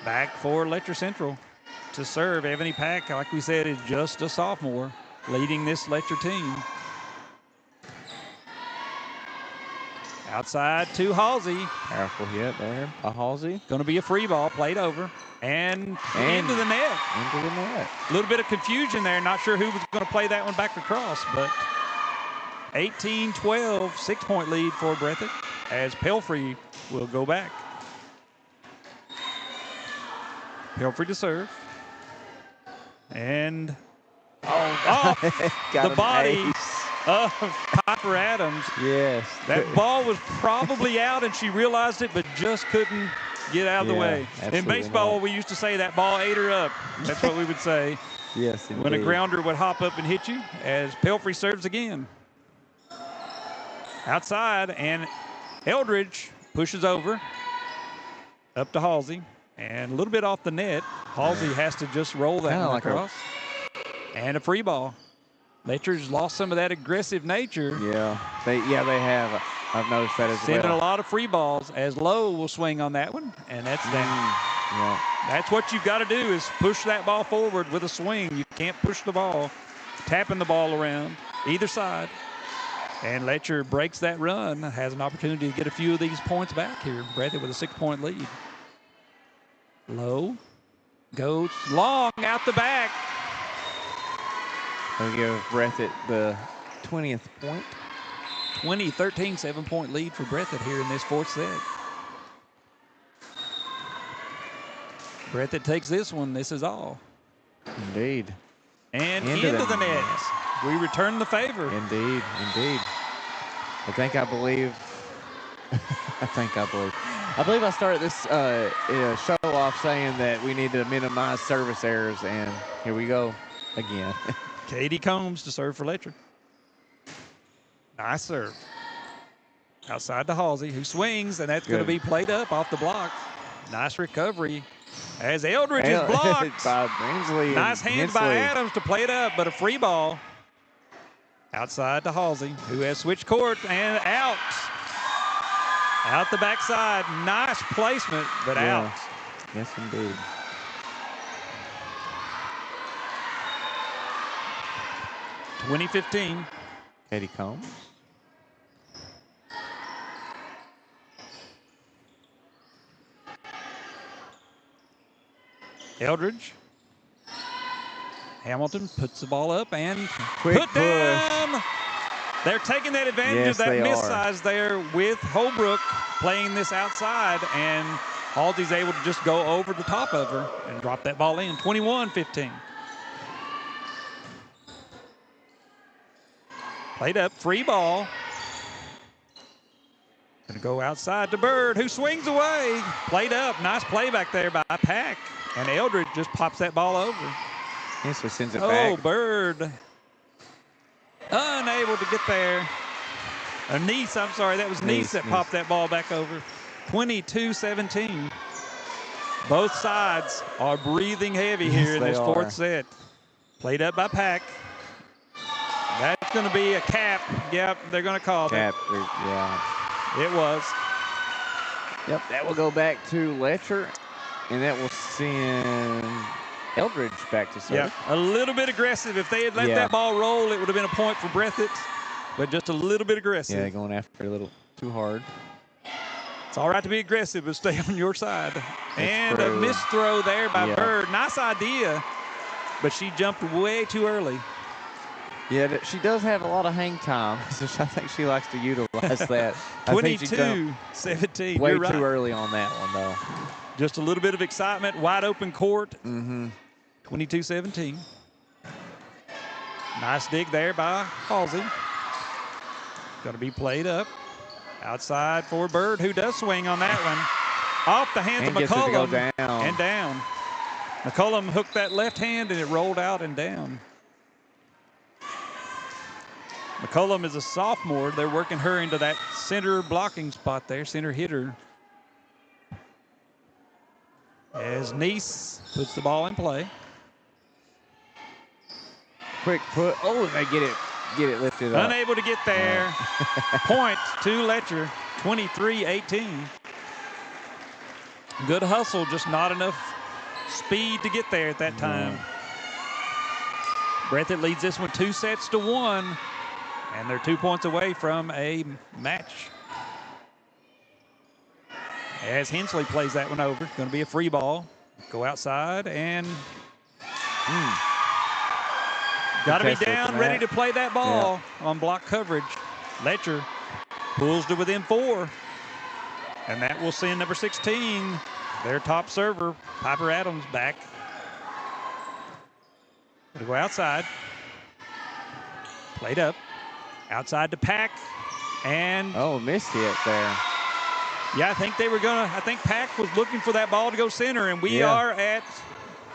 back for Letcher Central to serve. Ebony Pack, like we said, is just a sophomore leading this Letcher team. Outside to Halsey. Powerful hit there by Halsey. Going to be a free ball, played over, and into the net. Into the net. A little bit of confusion there. Not sure who was going to play that one back across, but 18-12, 6-point lead for Breathitt as Pelfrey will go back. Pelfrey to serve. And the body of Piper Adams. Yes. That ball was probably out, and she realized it, but just couldn't get out of the way. In baseball, we used to say that ball ate her up. That's what we would say. Yes, indeed. When a grounder would hop up and hit you, as Pelfrey serves again. Outside, and Eldridge pushes over. Up to Halsey. And a little bit off the net. Halsey has to just roll that one across. And a free ball. Letcher's lost some of that aggressive nature. Yeah, they have. I've noticed that as well. Sending a lot of free balls as Lowe will swing on that one, and that's down. Yeah. That's what you've got to do is push that ball forward with a swing. You can't push the ball, tapping the ball around either side. And Letcher breaks that run, has an opportunity to get a few of these points back here. Breathitt with a 6-point lead. Lowe goes long out the back. They'll give Breathitt the 20th point. 20-13, 7-point lead for Breathitt here in this fourth set. Breathitt takes this one. This is all. Indeed. And into the net. We return the favor. Indeed. I believe I started this show off saying that we need to minimize service errors, and here we go again. Katie Combs to serve for Letcher. Nice serve. Outside to Halsey, who swings, and that's going to be played up off the block. Nice recovery as Eldridge is blocked. By Brinsley. Nice hands by Adams to play it up, but a free ball. Outside to Halsey, who has switched court and out. Out the backside. Nice placement, but out. Yes, indeed. (2015). Katie Combs. Eldridge. Hamilton puts the ball up and Quick put down. They're taking that advantage of that miss size there with Holbrook playing this outside, and Halsey's able to just go over the top of her and drop that ball in. 21-15. Played up, free ball. Gonna go outside to Bird, who swings away. Played up, nice play back there by Pack, and Eldridge just pops that ball over. Yes, so sends it back. Oh, Bird. Unable to get there. Nice, I'm sorry, that was Nice that popped that ball back over. 22-17. Both sides are breathing heavy here in this fourth set. Played up by Pack. That's going to be a cap. Yep, they're going to call that. Yeah. It was. Yep, that will go back to Letcher, and that will send Eldridge back to serve. Yeah, a little bit aggressive. If they had let that ball roll, it would have been a point for Breathitt, but just a little bit aggressive. Yeah, going after a little too hard. It's all right to be aggressive, but stay on your side. And true. a missed throw there by Bird. Nice idea, but she jumped way too early. Yeah, she does have a lot of hang time, so I think she likes to utilize that. 22-17. Way You're right. too early on that one, though. Just a little bit of excitement, wide open court. Mm-hmm. 22-17. Nice dig there by Halsey. Going to be played up. Outside for Bird, who does swing on that one. Off the hands of McCullum. And down. McCullum hooked that left hand, and it rolled out and down. McCullum is a sophomore. They're working her into that center blocking spot there, center hitter. As Nice puts the ball in play. Quick put. Oh, they get it lifted up. Unable to get there. Point to Letcher, 23-18. Good hustle, just not enough speed to get there at that time. Breathitt leads this one 2-1, and they're 2 points away from a match. As Hensley plays that one over, going to be a free ball. Go outside and got to be down, ready to play that ball on block coverage. Letcher pulls to within 4, and that will send number 16, their top server, Piper Adams, back. Gonna go outside. Played up. Outside to Pack, and missed hit there. Yeah, I think Pack was looking for that ball to go center, and we are at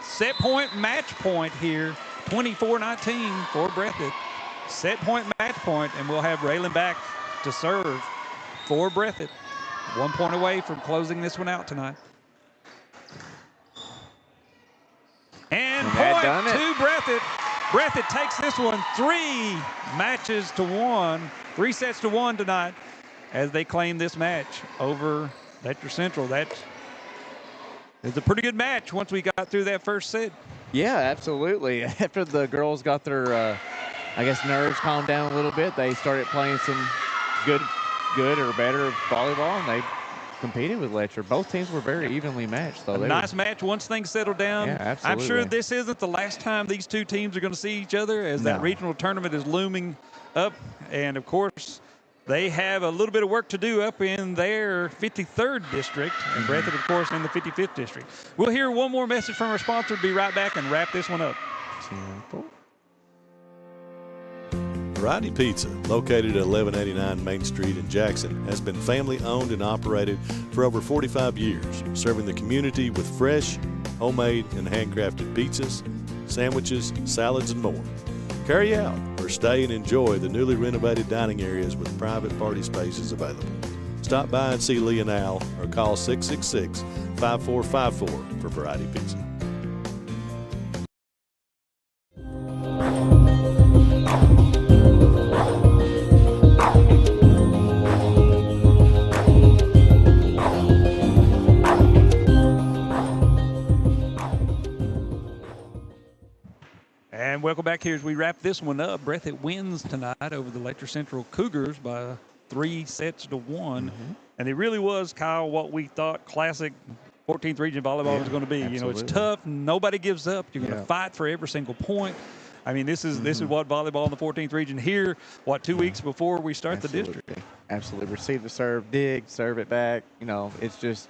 set point, match point here. 24-19 for Breathitt. Set point, match point, and we'll have Raylan back to serve for Breathitt. 1 point away from closing this one out tonight. And point to Breathitt. Breathitt takes this one 3 sets to 1 tonight as they claim this match over Letcher Central. That is a pretty good match once we got through that first set. Yeah, absolutely. After the girls got their, nerves calmed down a little bit, they started playing some good or better volleyball, and they competed with Letcher. Both teams were very evenly matched, though. A nice match once things settle down. Yeah, absolutely. I'm sure this isn't the last time these two teams are going to see each other, as that regional tournament is looming up. And, of course, they have a little bit of work to do up in their 53rd district, and Breathitt, of course, in the 55th district. We'll hear one more message from our sponsor. Be right back and wrap this one up. Variety Pizza, located at 1189 Main Street in Jackson, has been family-owned and operated for over 45 years, serving the community with fresh, homemade, and handcrafted pizzas, sandwiches, salads, and more. Carry out or stay and enjoy the newly renovated dining areas with private party spaces available. Stop by and see Lee and Al or call 666-5454 for Variety Pizza. And welcome back here as we wrap this one up. Breathitt wins tonight over the Letcher Central Cougars by 3 sets to 1. And it really was, Kyle, what we thought classic 14th region volleyball was going to be. Absolutely. You know, it's tough. Nobody gives up. You're going to fight for every single point. I mean, this is what volleyball in the 14th region here, 2 weeks before we start the district. Absolutely. Receive the serve, dig, serve it back. You know, it's just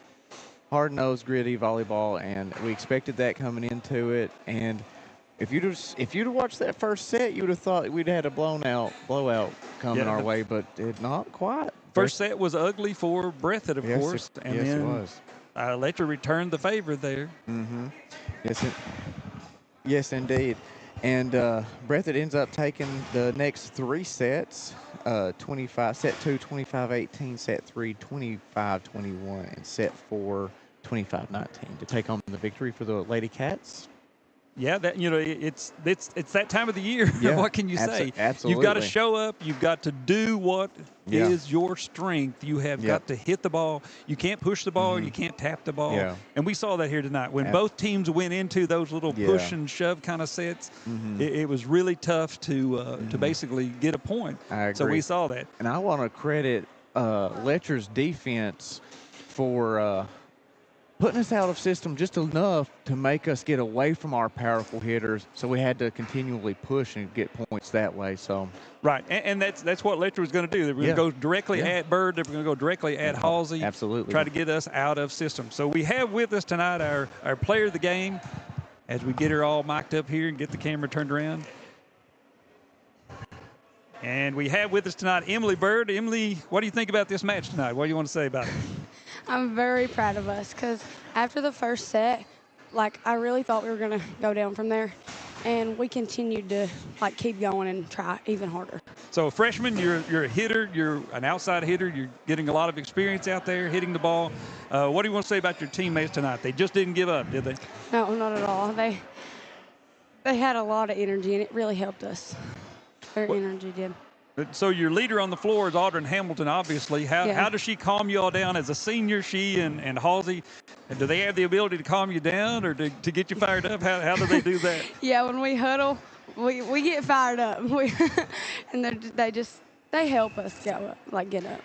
hard-nosed, gritty volleyball, and we expected that coming into it. And if you'd have watched that first set, you would have thought we'd had a blowout coming our way, but not quite. First set was ugly for Breathitt, of course. And then it was. Letcher returned the favor there. Yes, indeed. And Breathitt ends up taking the next 3 sets, set 2, 25-18, set 3, 25-21, and set 4, 25-19 to take home the victory for the Ladycats. Yeah, it's that time of the year. Yeah, what can you say? Absolutely. You've got to show up. You've got to do what is your strength. You have got to hit the ball. You can't push the ball. You can't tap the ball. Yeah. And we saw that here tonight. When both teams went into those little push and shove kind of sets, it was really tough to basically get a point. I agree. So we saw that. And I want to credit Letcher's defense for putting us out of system just enough to make us get away from our powerful hitters. So we had to continually push and get points that way. So right, and that's what Letcher was going to do. They were going to go directly at Bird. They were going to go directly at Halsey. Absolutely. Try to get us out of system. So we have with us tonight our player of the game as we get her all mic'd up here and get the camera turned around. And we have with us tonight Emily Bird. Emily, what do you think about this match tonight? What do you want to say about it? I'm very proud of us because after the first set, I really thought we were going to go down from there. And we continued to, keep going and try even harder. So, a freshman, you're a hitter. You're an outside hitter. You're getting a lot of experience out there hitting the ball. What do you want to say about your teammates tonight? They just didn't give up, did they? No, not at all. They had a lot of energy, and it really helped us. Their energy did. So your leader on the floor is Audrey Hamilton, obviously. How does she calm you all down as a senior, she and Halsey? And do they have the ability to calm you down or to get you fired up? How do they do that? Yeah, when we huddle, we get fired up. And they help us get up.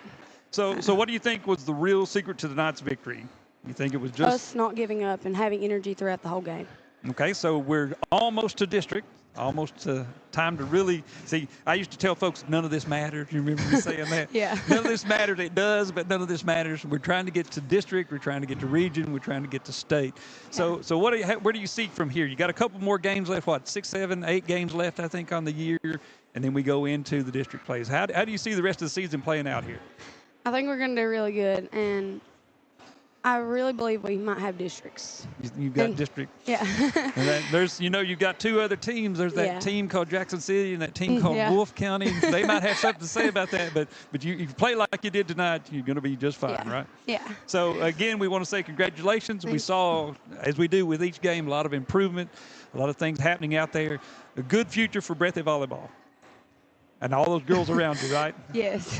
So what do you think was the real secret to tonight's victory? You think it was just us not giving up and having energy throughout the whole game? Okay, so we're almost to district. Almost time to really see. I used to tell folks none of this matters. You remember me saying that? Yeah. None of this matters. It does, but none of this matters. We're trying to get to district. We're trying to get to region. We're trying to get to state. So where do you see from here? You got a couple more games left. What, 6, 7, 8 games left, I think, on the year, and then we go into the district plays. How do you see the rest of the season playing out here? I think we're going to do really good, and I really believe we might have districts. You've got district. Yeah. And there's, you've got two other teams. There's that team called Jackson City and that team called Wolf County. They might have something to say about that, but you play like you did tonight, you're going to be just fine, right? Yeah. So, again, we want to say congratulations. We saw, as we do with each game, a lot of improvement, a lot of things happening out there. A good future for Breathitt volleyball. And all those girls around you, right? Yes.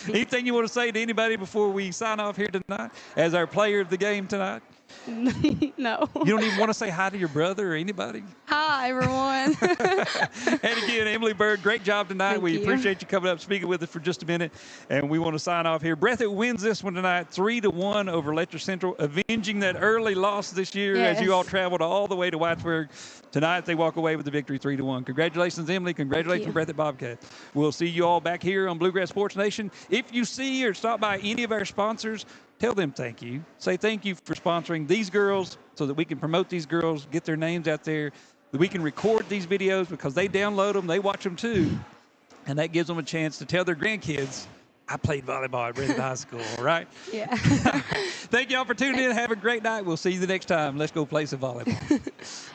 Anything you want to say to anybody before we sign off here tonight as our player of the game tonight? No. You don't even want to say hi to your brother or anybody? Hi, everyone. And again, Emily Bird, great job tonight. Thank we you. appreciate you coming up, speaking with us for just a minute. And we want to sign off here. Breathitt wins this one tonight, 3-1 over Letcher Central, avenging that early loss this year as you all traveled all the way to Whitesburg. Tonight, they walk away with the victory, 3-1. Congratulations, Emily. Congratulations, Breathitt Bobcats. We'll see you all back here on Bluegrass Sports Nation. If you see or stop by any of our sponsors, tell them thank you. Say thank you for sponsoring these girls so that we can promote these girls, get their names out there, that we can record these videos because they download them, they watch them too, and that gives them a chance to tell their grandkids, I played volleyball at Breathitt High School, all right? Yeah. Thank you all for tuning in. Have a great night. We'll see you the next time. Let's go play some volleyball.